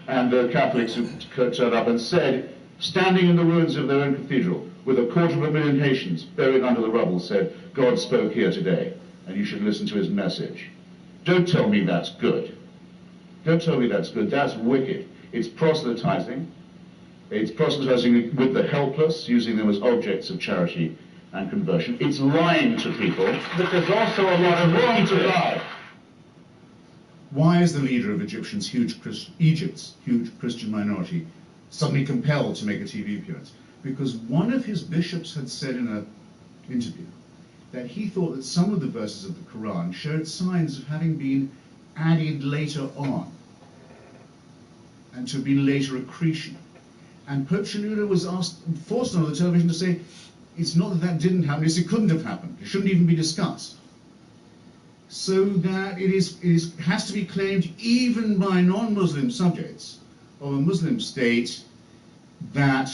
and the Catholics who turned up and said, standing in the ruins of their own cathedral, with 250,000 Haitians buried under the rubble, said, God spoke here today, and you should listen to his message. Don't tell me that's good. Don't tell me that's good. That's wicked. It's proselytizing. It's proselytizing with the helpless, using them as objects of charity and conversion. It's lying to people. But there's also a lot of wrong to lie. Why is the leader of Egypt's huge Christian minority suddenly compelled to make a TV appearance? Because one of his bishops had said in an interview that he thought that some of the verses of the Quran showed signs of having been added later on and to have been later accretion. And Pope Shenouda was forced on the television to say, it's not that didn't happen, it's it couldn't have happened. It shouldn't even be discussed. So that it has to be claimed even by non-Muslim subjects of a Muslim state that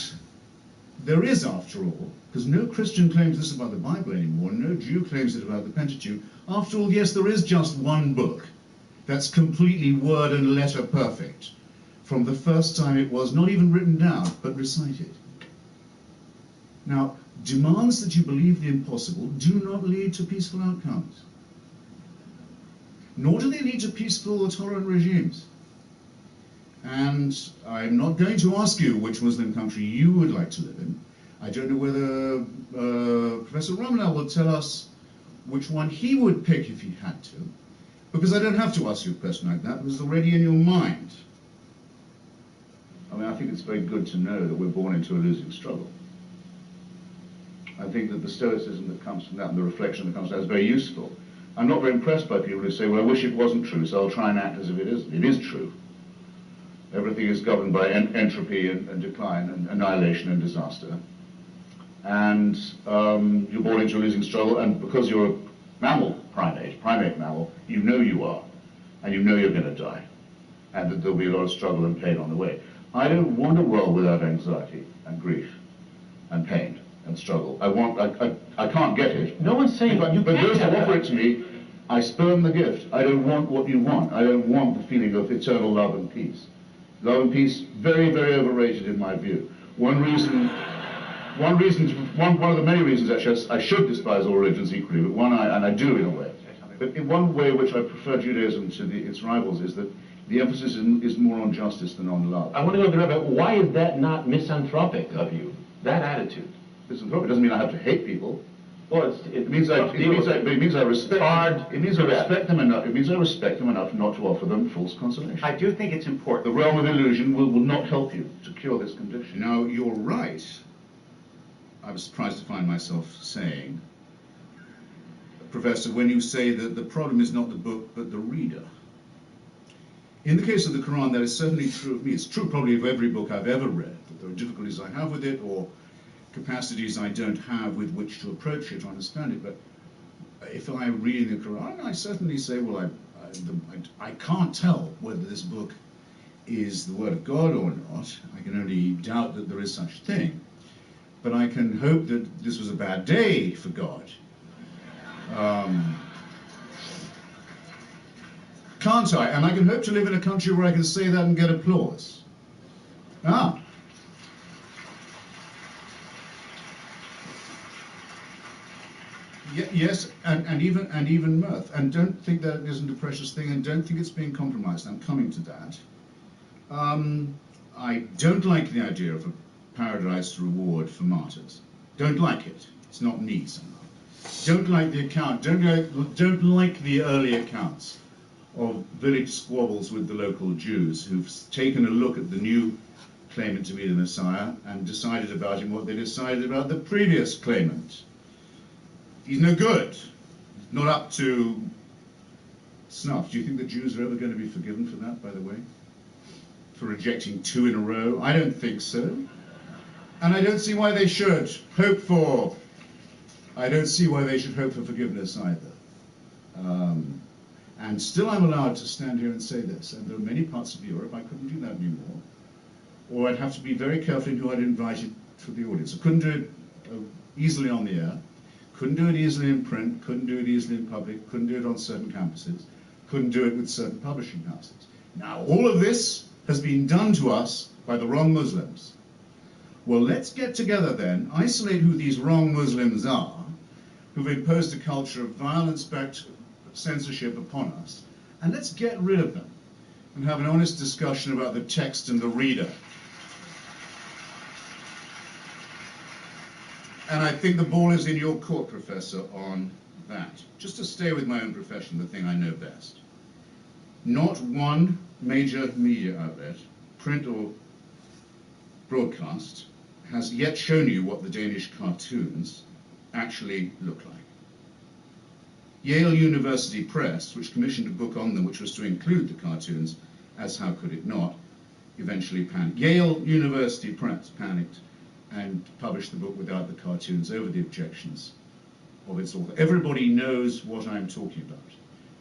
there is, after all, because no Christian claims this about the Bible anymore, no Jew claims it about the Pentateuch. After all, yes, there is just one book that's completely word and letter perfect, from the first time it was not even written down, but recited. Now, demands that you believe the impossible do not lead to peaceful outcomes. Nor do they lead to peaceful or tolerant regimes. And I'm not going to ask you which Muslim country you would like to live in. I don't know whether Professor Ramanel will tell us which one he would pick if he had to, because I don't have to ask you a question like that, because it's already in your mind. I mean, I think it's very good to know that we're born into a losing struggle. I think that the stoicism that comes from that and the reflection that comes from that is very useful. I'm not very impressed by people who say, well, I wish it wasn't true, so I'll try and act as if it isn't. It is true. Everything is governed by entropy and decline and annihilation and disaster. And you're born into a losing struggle, and because you're primate mammal, you know you are, and you know you're going to die, and that there'll be a lot of struggle and pain on the way. I don't want a world without anxiety and grief and pain and struggle. I can't get it. No one's saying you but can't those have who offer that. it to me, I spurn the gift. I don't want what you want. I don't want the feeling of eternal love and peace. Love and peace, very, very overrated in my view. One of the many reasons actually I should despise all religions equally, but I do in a way. But in one way which I prefer Judaism to its rivals is that the emphasis is more on justice than on love. I want to go to the Rabbi. Why is that not misanthropic of you? That attitude. Misanthropic doesn't mean I have to hate people. Well, it means I respect. It means I respect them enough. It means I respect them enough not to offer them false consolation. I do think it's important. The realm of illusion will not help you to cure this condition. Now, you're right. I was surprised to find myself saying, Professor, when you say that the problem is not the book, but the reader. In the case of the Quran, that is certainly true of me. It's true probably of every book I've ever read, that there are difficulties I have with it, or capacities I don't have with which to approach it, to understand it. But if I'm reading the Quran, I certainly say, well, I can't tell whether this book is the word of God or not. I can only doubt that there is such thing. But I can hope that this was a bad day for God. Can't I? And I can hope to live in a country where I can say that and get applause. Yes, and even mirth. And don't think that isn't a precious thing, and don't think it's being compromised. I'm coming to that. I don't like the idea of a paradise reward for martyrs. Don't like it. It's not me somehow. Don't like the account. Don't like the early accounts of village squabbles with the local Jews who've taken a look at the new claimant to be the Messiah and decided about him what they decided about the previous claimant. He's no good. Not up to snuff. Do you think the Jews are ever going to be forgiven for that, by the way? For rejecting 2 in a row? I don't think so. And I don't see why they should hope for. I don't see why they should hope for forgiveness either. And still I'm allowed to stand here and say this. And there are many parts of Europe I couldn't do that anymore. Or I'd have to be very careful in who I'd invited for the audience. I couldn't do it easily on the air. Couldn't do it easily in print. Couldn't do it easily in public. Couldn't do it on certain campuses. Couldn't do it with certain publishing houses. Now, all of this has been done to us by the wrong Muslims. Well, let's get together then, isolate who these wrong Muslims are, who've imposed a culture of violence-backed censorship upon us, and let's get rid of them and have an honest discussion about the text and the reader. And I think the ball is in your court, Professor, on that. Just to stay with my own profession, the thing I know best. Not one major media outlet, print or broadcast, has yet shown you what the Danish cartoons actually look like. Yale University Press, which commissioned a book on them which was to include the cartoons, as how could it not, eventually panicked. Yale University Press panicked and published the book without the cartoons over the objections of its author. Everybody knows what I'm talking about.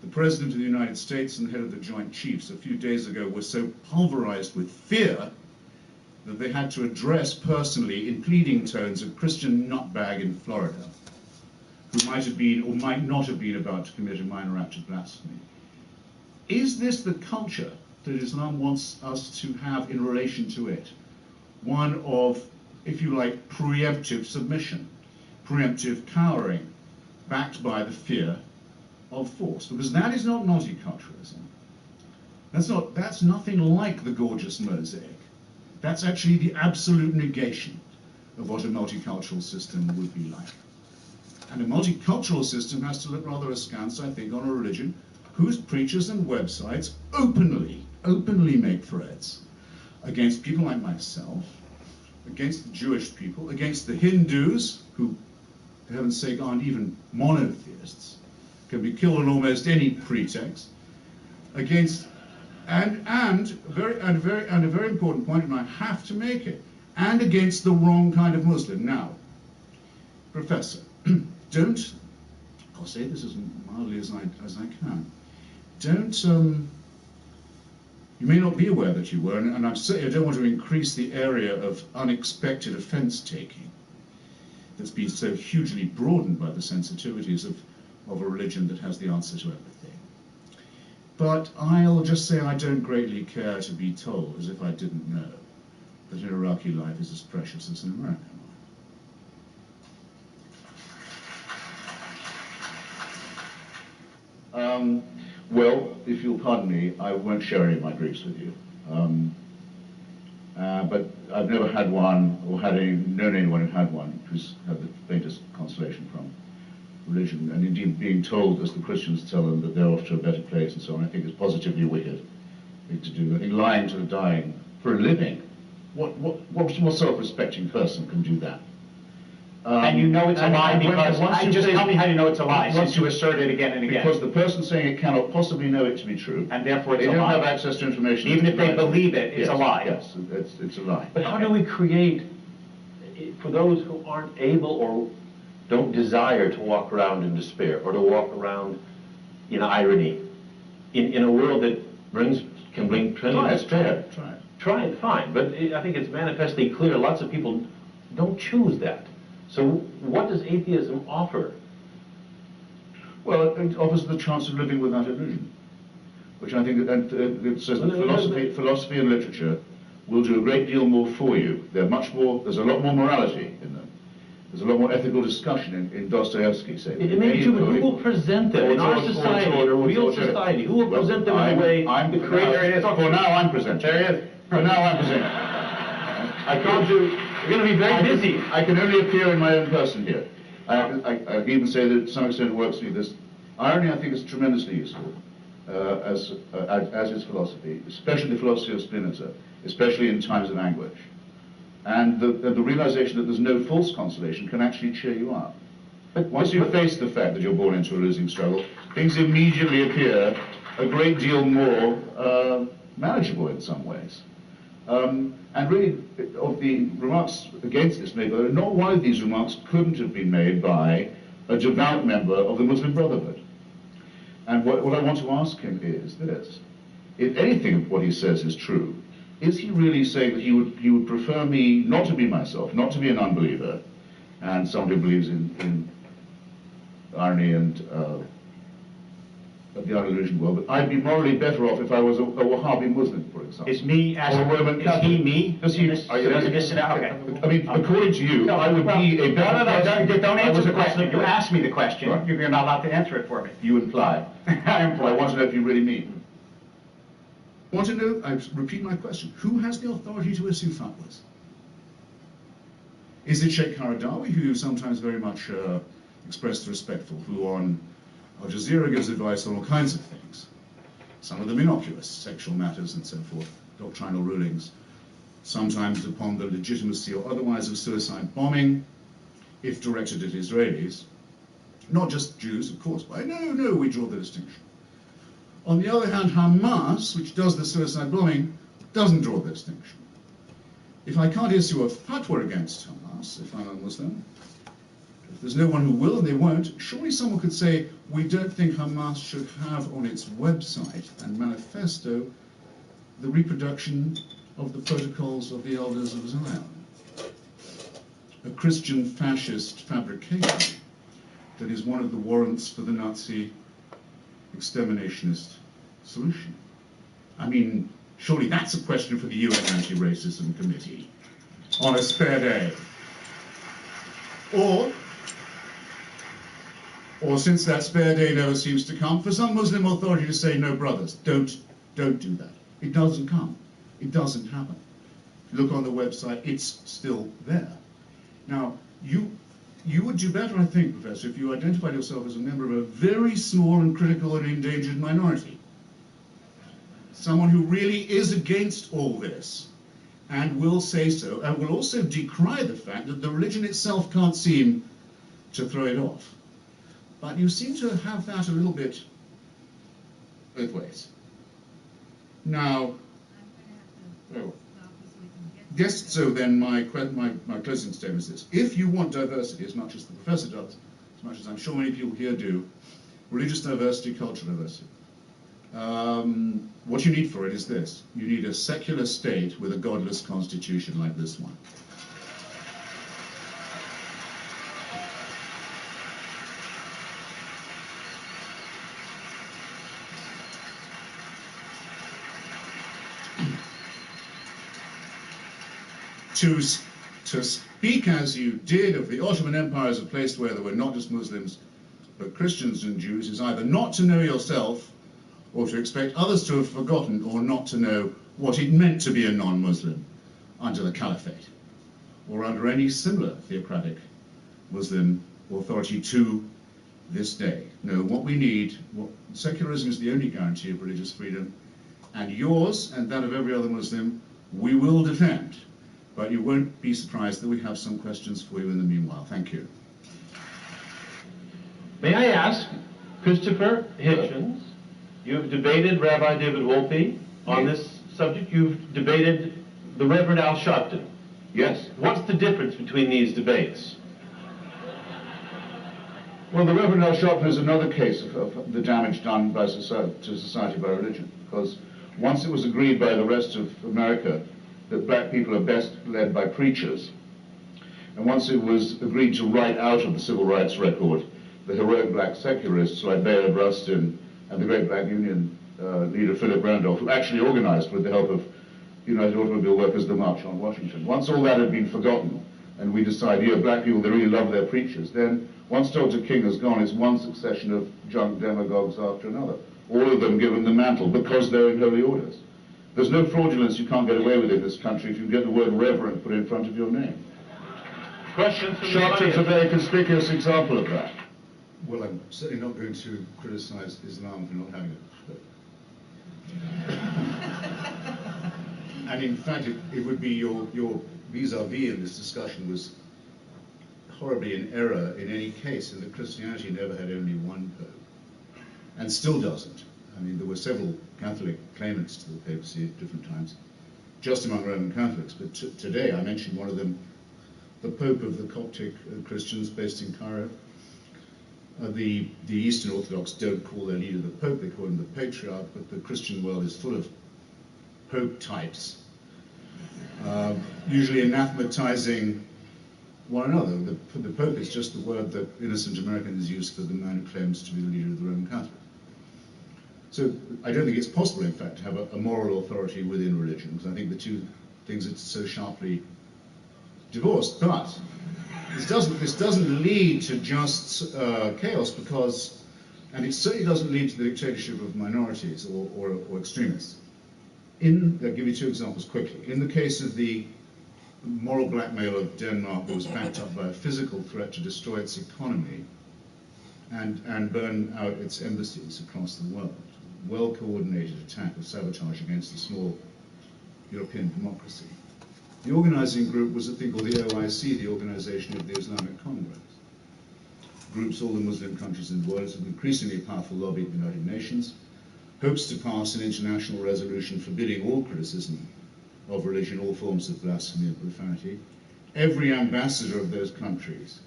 The President of the United States and the head of the Joint Chiefs a few days ago were so pulverized with fear that they had to address personally in pleading tones a Christian nutbag in Florida who might have been or might not have been about to commit a minor act of blasphemy. Is this the culture that Islam wants us to have in relation to it? One of, if you like, preemptive submission, preemptive cowering, backed by the fear of force, because that is not multiculturalism. That's nothing like the gorgeous mosaic. That's actually the absolute negation of what a multicultural system would be like. And a multicultural system has to look rather askance, I think, on a religion whose preachers and websites openly make threats against people like myself, against the Jewish people, against the Hindus, who, for heaven's sake, aren't even monotheists, can be killed on almost any pretext, against, and a very important point, and I have to make it, and against the wrong kind of Muslim. Now, Professor, don't I'll say this as mildly as I can. Don't, you may not be aware that you were, and I'm saying I don't want to increase the area of unexpected offence taking that's been so hugely broadened by the sensitivities of a religion that has the answer to everything. But I'll just say I don't greatly care to be told, as if I didn't know, that an Iraqi life is as precious as an American life. Well, if you'll pardon me, I won't share any of my griefs with you. But I've never had one, or known anyone who had one, who's had the faintest consolation from religion, and indeed being told, as the Christians tell them, that they're off to a better place and so on. I think it's positively wicked thing to do. I think lying to the dying for a living. What self-respecting person can do that? And you know it's a lie because, just tell me how you know it's a lie, since you assert it again and again. Because the person saying it cannot possibly know it to be true. And therefore it's a lie. They don't have access to information. Even if they believe it, it's a lie. Yes, it's a lie. But how do we create, for those who aren't able or don't desire to walk around in despair, or to walk around in irony, in a world that can bring plenty of despair? Try it, fine. But I think it's manifestly clear lots of people don't choose that. So what does atheism offer? Well, it offers the chance of living without illusion, which I think it says that philosophy and literature will do a great deal more for you. There's a lot more morality in them. There's a lot more ethical discussion in Dostoevsky, say. It may be true, but who will present them in our society, in a real society? Who will present them in a way the creator is? For now, I'm presenting. There he is. For now, I'm presenting. I can't do... You're going to be very busy. I can only appear in my own person here. I can even say that to some extent it works for me. This irony, I think, is tremendously useful, as is philosophy, especially the philosophy of Spinoza, especially in times of anguish. And the realization that there's no false consolation can actually cheer you up. Once you face the fact that you're born into a losing struggle, things immediately appear a great deal more manageable in some ways. And really, of the remarks against this neighborhood, not one of these remarks couldn't have been made by a devout member of the Muslim Brotherhood. And what I want to ask him is this: if anything of what he says is true, is he really saying that he would prefer me not to be myself, not to be an unbeliever, and someone who believes in irony and the unillusioned world, but I'd be morally better off if I was a Wahhabi Muslim, for example. Is me as or a Roman Catholic. Is he me? Does he? Okay. I mean, according to you, I would be a better person. Don't answer the question. You asked me the question. Right. You're not allowed to answer it for me. You imply. I imply. I want to know if you really mean. I want to know, I repeat my question, who has the authority to issue fatwas? Is it Sheikh Qaradawi, who you sometimes very much expressed respect for, who on Al Jazeera gives advice on all kinds of things, some of them innocuous, sexual matters and so forth, doctrinal rulings, sometimes upon the legitimacy or otherwise of suicide bombing, if directed at Israelis, not just Jews, of course, but no, we draw the distinction. On the other hand, Hamas, which does the suicide bombing, doesn't draw the distinction. If I can't issue a fatwa against Hamas, if I'm a Muslim, if there's no one who will and they won't, surely someone could say, we don't think Hamas should have on its website and manifesto the reproduction of the protocols of the Elders of Zion. A Christian fascist fabrication that is one of the warrants for the Nazi exterminationist solution. I mean, surely that's a question for the UN Anti-Racism Committee on a spare day. Or since that spare day never seems to come, for some Muslim authority to say, no, brothers, don't do that. It doesn't come. It doesn't happen. Look on the website, it's still there. Now, you would do better, I think, Professor, if you identified yourself as a member of a very small and critical and endangered minority. Someone who really is against all this and will say so, and will also decry the fact that the religion itself can't seem to throw it off. But you seem to have that a little bit both ways. Now, so then my closing statement is this. If you want diversity as much as the professor does, as much as I'm sure many people here do, religious diversity, cultural diversity. What you need for it is this. You need a secular state with a godless constitution like this one. To speak as you did of the Ottoman Empire as a place where there were not just Muslims, but Christians and Jews, is either not to know yourself, or to expect others to have forgotten, or not to know what it meant to be a non-Muslim under the Caliphate, or under any similar theocratic Muslim authority to this day. No, what we need, secularism is the only guarantee of religious freedom, and yours and that of every other Muslim we will defend. But you won't be surprised that we have some questions for you in the meanwhile. Thank you. May I ask, Christopher Hitchens, you've debated Rabbi David Wolpe on this subject. You've debated the Reverend Al Sharpton. Yes. What's the difference between these debates? Well, the Reverend Al Sharpton is another case of the damage done by to society by religion, because once it was agreed by the rest of America that black people are best led by preachers, and once it was agreed to write out of the civil rights record the heroic black secularists like Bayard Rustin and the great black union leader Philip Randolph, who actually organized with the help of United Automobile Workers the March on Washington. Once all that had been forgotten, and we decide, yeah, black people, they really love their preachers, then once Dr. King has gone, it's one succession of junk demagogues after another, all of them given the mantle because they're in holy orders. There's no fraudulence you can't get away with in this country if you get the word reverend put in front of your name. Questions from the Sharpton's audience? a very conspicuous example of that. Well, I'm certainly not going to criticize Islam for not having it. And in fact, it would be your vis-a-vis in this discussion was horribly in error in any case, and that Christianity never had only one pope, and still doesn't. I mean, there were several Catholic claimants to the papacy at different times, just among Roman Catholics, but today I mentioned one of them, the Pope of the Coptic Christians based in Cairo. The Eastern Orthodox don't call their leader the Pope, they call him the Patriarch, but the Christian world is full of Pope types, usually anathematizing one another. The Pope is just the word that innocent Americans use for the man who claims to be the leader of the Roman Catholics. So I don't think it's possible, in fact, to have a moral authority within religion, because I think the two things are so sharply divorced. But this doesn't lead to just chaos, because, and it certainly doesn't lead to the dictatorship of minorities or extremists. I'll give you two examples quickly. In the case of the moral blackmail of Denmark, that was backed up by a physical threat to destroy its economy and burn out its embassies across the world. Well-coordinated attack of sabotage against a small European democracy. The organizing group was a thing called the OIC, the Organization of the Islamic Congress. Groups all the Muslim countries in the world, an increasingly powerful lobby at the United Nations, hopes to pass an international resolution forbidding all criticism of religion, all forms of blasphemy and profanity. Every ambassador of those countries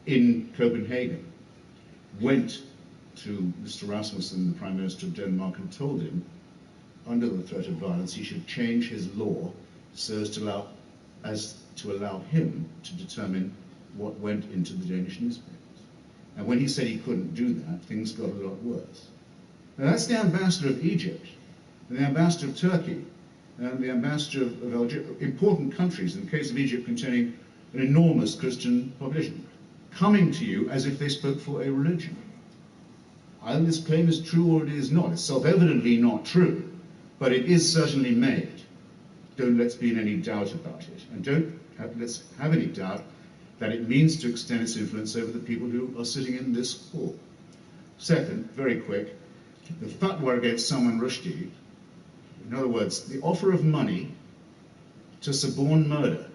in Copenhagen went to Mr. Rasmussen, the Prime Minister of Denmark, and told him, under the threat of violence, he should change his law so as to allow him to determine what went into the Danish newspapers. And when he said he couldn't do that, things got a lot worse. Now that's the ambassador of Egypt, and the ambassador of Turkey, and the ambassador of Algeria, important countries, in the case of Egypt containing an enormous Christian population, coming to you as if they spoke for a religion. Either this claim is true or it is not. It's self-evidently not true, but it is certainly made. Let's be in any doubt about it, and let's have any doubt that it means to extend its influence over the people who are sitting in this hall. Second, very quick, the fatwa against Salman Rushdie, in other words, the offer of money to suborn murder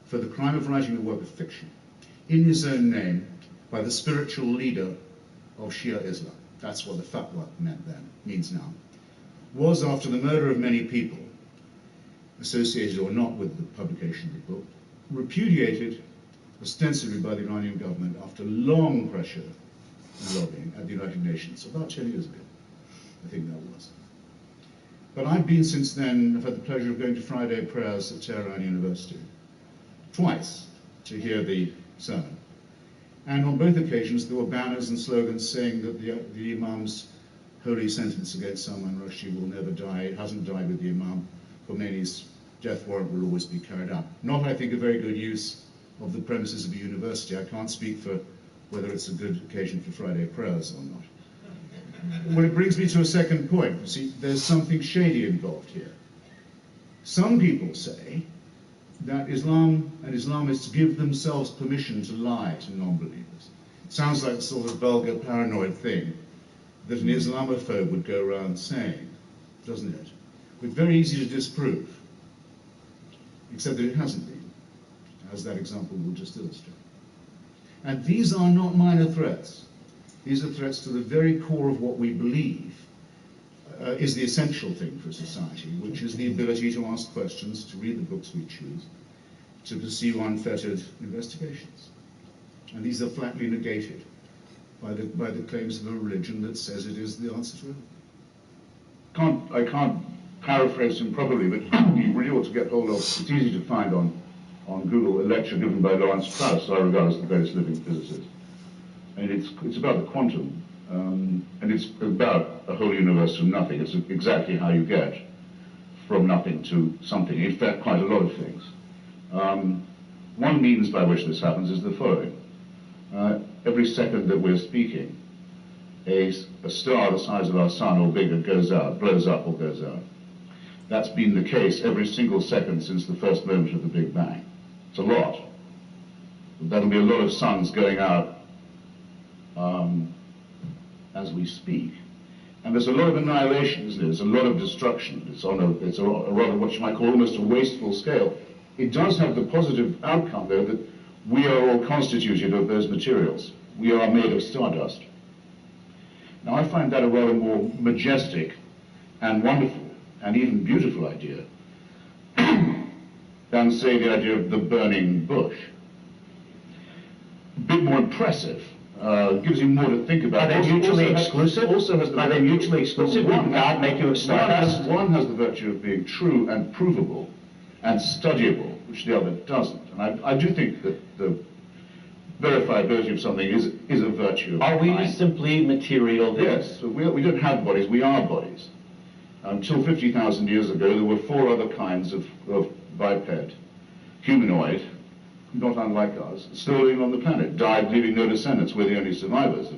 for the crime of writing a work of fiction in his own name by the spiritual leader of Shia Islam, that's what the fatwa meant then, means now, was, after the murder of many people, associated or not with the publication of the book, repudiated ostensibly by the Iranian government after long pressure and lobbying at the United Nations, about 10 years ago, I think that was. But I've been since then, I've had the pleasure of going to Friday prayers at Tehran University, twice, to hear the sermon. And on both occasions there were banners and slogans saying that the Imam's holy sentence against Salman Rushdie will never die. It hasn't died with the Imam. Khomeini's death warrant will always be carried out. Not, I think, a very good use of the premises of a university. I can't speak for whether it's a good occasion for Friday prayers or not. Well, it brings me to a second point. You see, there's something shady involved here. Some people say that Islam and Islamists give themselves permission to lie to non-believers. It sounds like the sort of vulgar, paranoid thing that an Islamophobe would go around saying, doesn't it? But very easy to disprove, except that it hasn't been, as that example will just illustrate. And these are not minor threats. These are threats to the very core of what we believe is the essential thing for society, which is the ability to ask questions, to read the books we choose, to pursue unfettered investigations. And these are flatly negated by the claims of a religion that says it is the answer to it. I can't paraphrase him properly, but you really ought to get hold of, it's easy to find on Google, a lecture given by Lawrence Krauss, I regard as the greatest living physicist. And it's about the quantum, and it's about a whole universe from nothing. It's exactly how you get from nothing to something, in fact, quite a lot of things. One means by which this happens is the following. Every second that we're speaking, a star the size of our sun or bigger goes out, blows up or goes out. That's been the case every single second since the first moment of the Big Bang. It's a lot. That'll be a lot of suns going out as we speak. And there's a lot of annihilation, isn't it? There's a lot of destruction. It's on a rather what you might call almost a wasteful scale. It does have the positive outcome, though, that we are all constituted of those materials. We are made of stardust. Now, I find that a rather more majestic and wonderful and even beautiful idea than, say, the idea of the burning bush. A bit more impressive. Gives you more to think about. Are they mutually exclusive? Are they mutually exclusive? Wouldn't God make you a stardust? One has the virtue of being true and provable and studyable, which the other doesn't. And I do think that the verifiability of something is a virtue. Are we simply material? Yes. So we don't have bodies, we are bodies. Until 50,000 years ago, there were 4 other kinds of biped, humanoid, not unlike us, still living on the planet, died leaving no descendants. We're the only survivors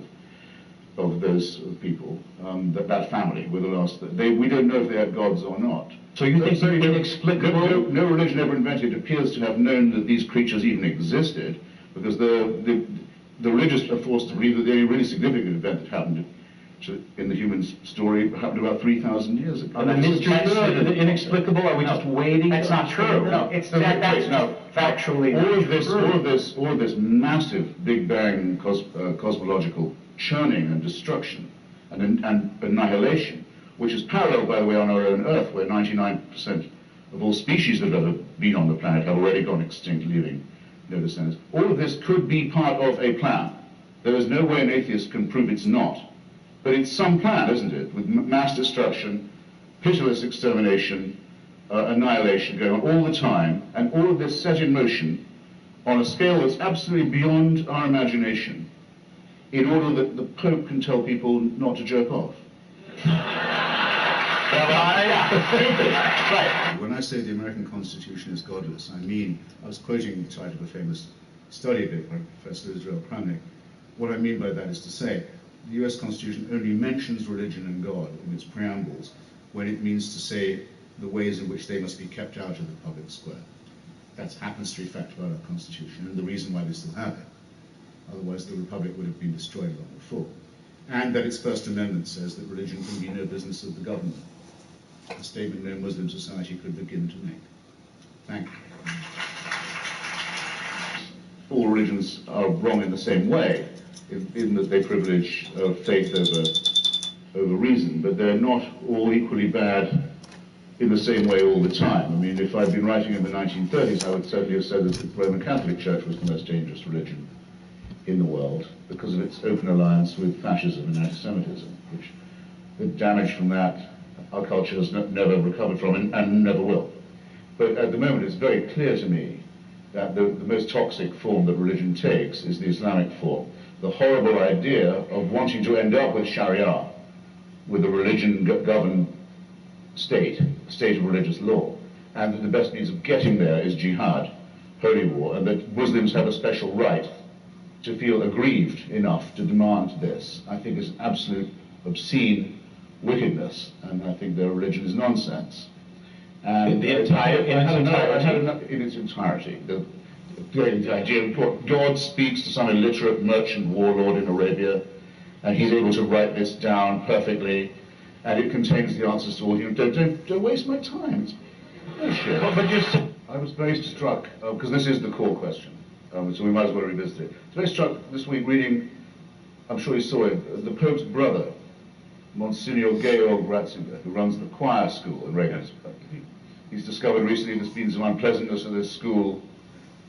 of those people. That family were the last. We don't know if they had gods or not. So you think it's inexplicable? No religion ever invented appears to have known that these creatures even existed, because the religious are forced to believe that the only really significant event that happened in the human story happened about 3,000 years ago. And is that inexplicable? Are we just waiting? That's not true. No, that's factually all of this massive Big Bang cosmological churning and destruction and annihilation, which is parallel, by the way, on our own Earth, where 99% of all species that have ever been on the planet have already gone extinct, leaving no descendants. All of this could be part of a plan. There is no way an atheist can prove it's not. But it's some plan, isn't it? With mass destruction, pitiless extermination, annihilation going on all the time, and all of this set in motion on a scale that's absolutely beyond our imagination, in order that the Pope can tell people not to jerk off. When I say the American Constitution is godless, I mean, I was quoting the title of a famous study of it by Professor Israel Kramnik. What I mean by that is to say, the US Constitution only mentions religion and God in its preambles when it means to say the ways in which they must be kept out of the public square. That happens to be a fact about our Constitution and the reason why we still have it. Otherwise the Republic would have been destroyed long before. And that its First Amendment says that religion can be no business of the government. A statement no Muslim society could begin to make. Thank you. All religions are wrong in the same way, in that they privilege faith over reason, but they're not all equally bad in the same way all the time. I mean, if I'd been writing in the 1930s, I would certainly have said that the Roman Catholic Church was the most dangerous religion in the world because of its open alliance with fascism and anti-Semitism, which the damage from that our culture has never recovered from and never will. But at the moment, it's very clear to me that the most toxic form that religion takes is the Islamic form. The horrible idea of wanting to end up with Sharia, with a religion-governed state, a state of religious law, and that the best means of getting there is jihad, holy war, and that Muslims have a special right to feel aggrieved enough to demand this, I think is absolute obscene wickedness, and I think their religion is nonsense. And in its entirety. The idea of God speaks to some illiterate merchant warlord in Arabia, and he's able to write this down perfectly, and it contains the answers to all you. Don't waste my time. It's bullshit. But I was very struck, because this is the core question, so we might as well revisit it. I was very struck this week reading, I'm sure you saw it, the Pope's brother, Monsignor Georg Ratzinger, who runs the choir school in Regensburg. He's discovered recently there's been some unpleasantness at this school,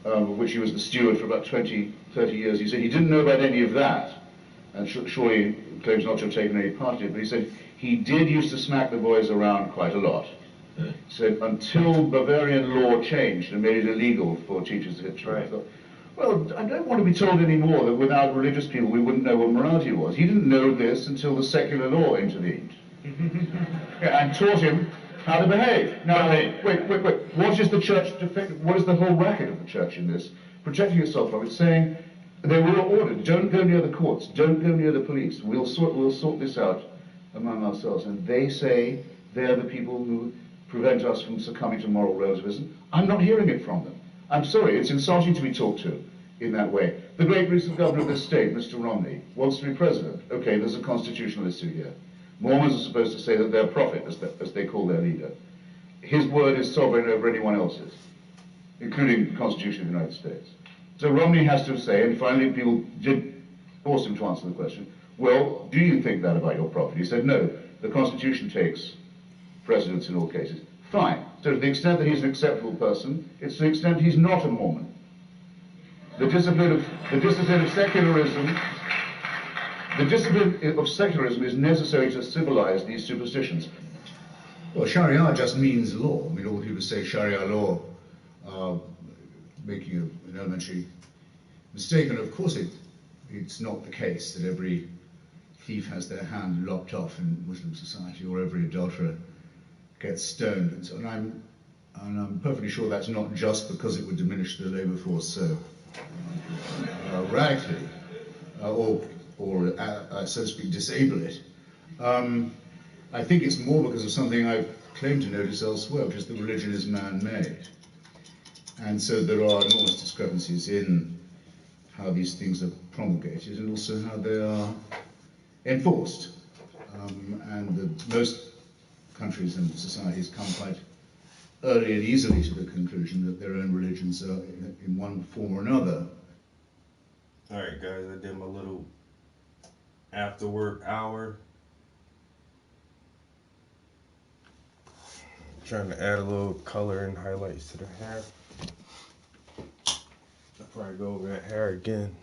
of which he was the steward for about 20, 30 years. He said he didn't know about any of that, and sure he claims not to have taken any part in it, but he said he did used to smack the boys around quite a lot. He said until Bavarian law changed and made it illegal for teachers to hit children. I thought, well, I don't want to be told anymore that without religious people we wouldn't know what morality was. He didn't know this until the secular law intervened and taught him how to behave. Now, wait. What is the church, what is the whole racket of the church in this? Protecting itself from it, saying they were ordered, don't go near the courts, don't go near the police, we'll sort this out among ourselves. And they say they're the people who prevent us from succumbing to moral relativism. I'm not hearing it from them. I'm sorry, it's insulting to be talked to in that way. The great recent governor of this state, Mr. Romney, wants to be president. Okay, there's a constitutional issue here. Mormons are supposed to say that they're prophet, as they call their leader. His word is sovereign over anyone else's, including the Constitution of the United States. So Romney has to say, and finally people did force him to answer the question, well, do you think that about your prophet? He said, no, the Constitution takes precedence in all cases. Fine. So to the extent that he's an acceptable person, it's to the extent he's not a Mormon. The discipline of secularism is necessary to civilize these superstitions. Well, Sharia just means law. I mean, all people say Sharia law are making an elementary mistake, and of course it's not the case that every thief has their hand lopped off in Muslim society, or every adulterer gets stoned, and so on. I'm perfectly sure that's not just because it would diminish the labour force so radically, or so to speak, disable it. I think it's more because of something I've claimed to notice elsewhere, which is that religion is man-made. And so there are enormous discrepancies in how these things are promulgated and also how they are enforced. Most countries and societies come quite early and easily to the conclusion that their own religions are in one form or another. All right, guys, I did my little after work hour. Trying to add a little color and highlights to the hair. I'll probably go over that hair again.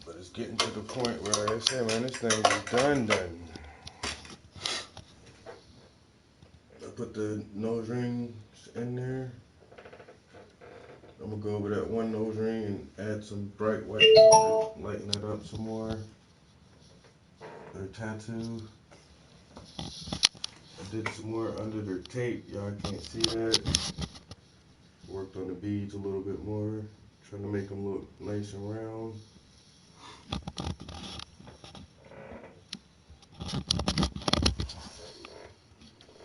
But it's getting to the point where, like I said, man, this thing is done. I put the nose rings in there. I'm gonna go over that one nose ring and add some bright white color, lighten it up some more. Their tattoo. I did some more under their tape. Y'all can't see that. Worked on the beads a little bit more, trying to make them look nice and round.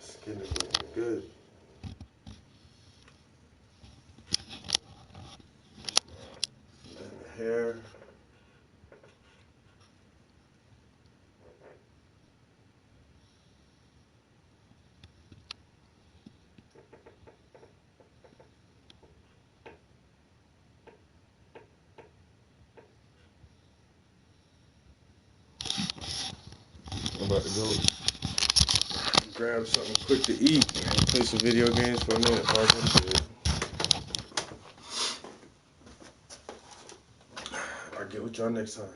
Skin is looking good. And the hair. I'm about to go grab something quick to eat and play some video games for a minute before I go to bed. I'll get with y'all next time.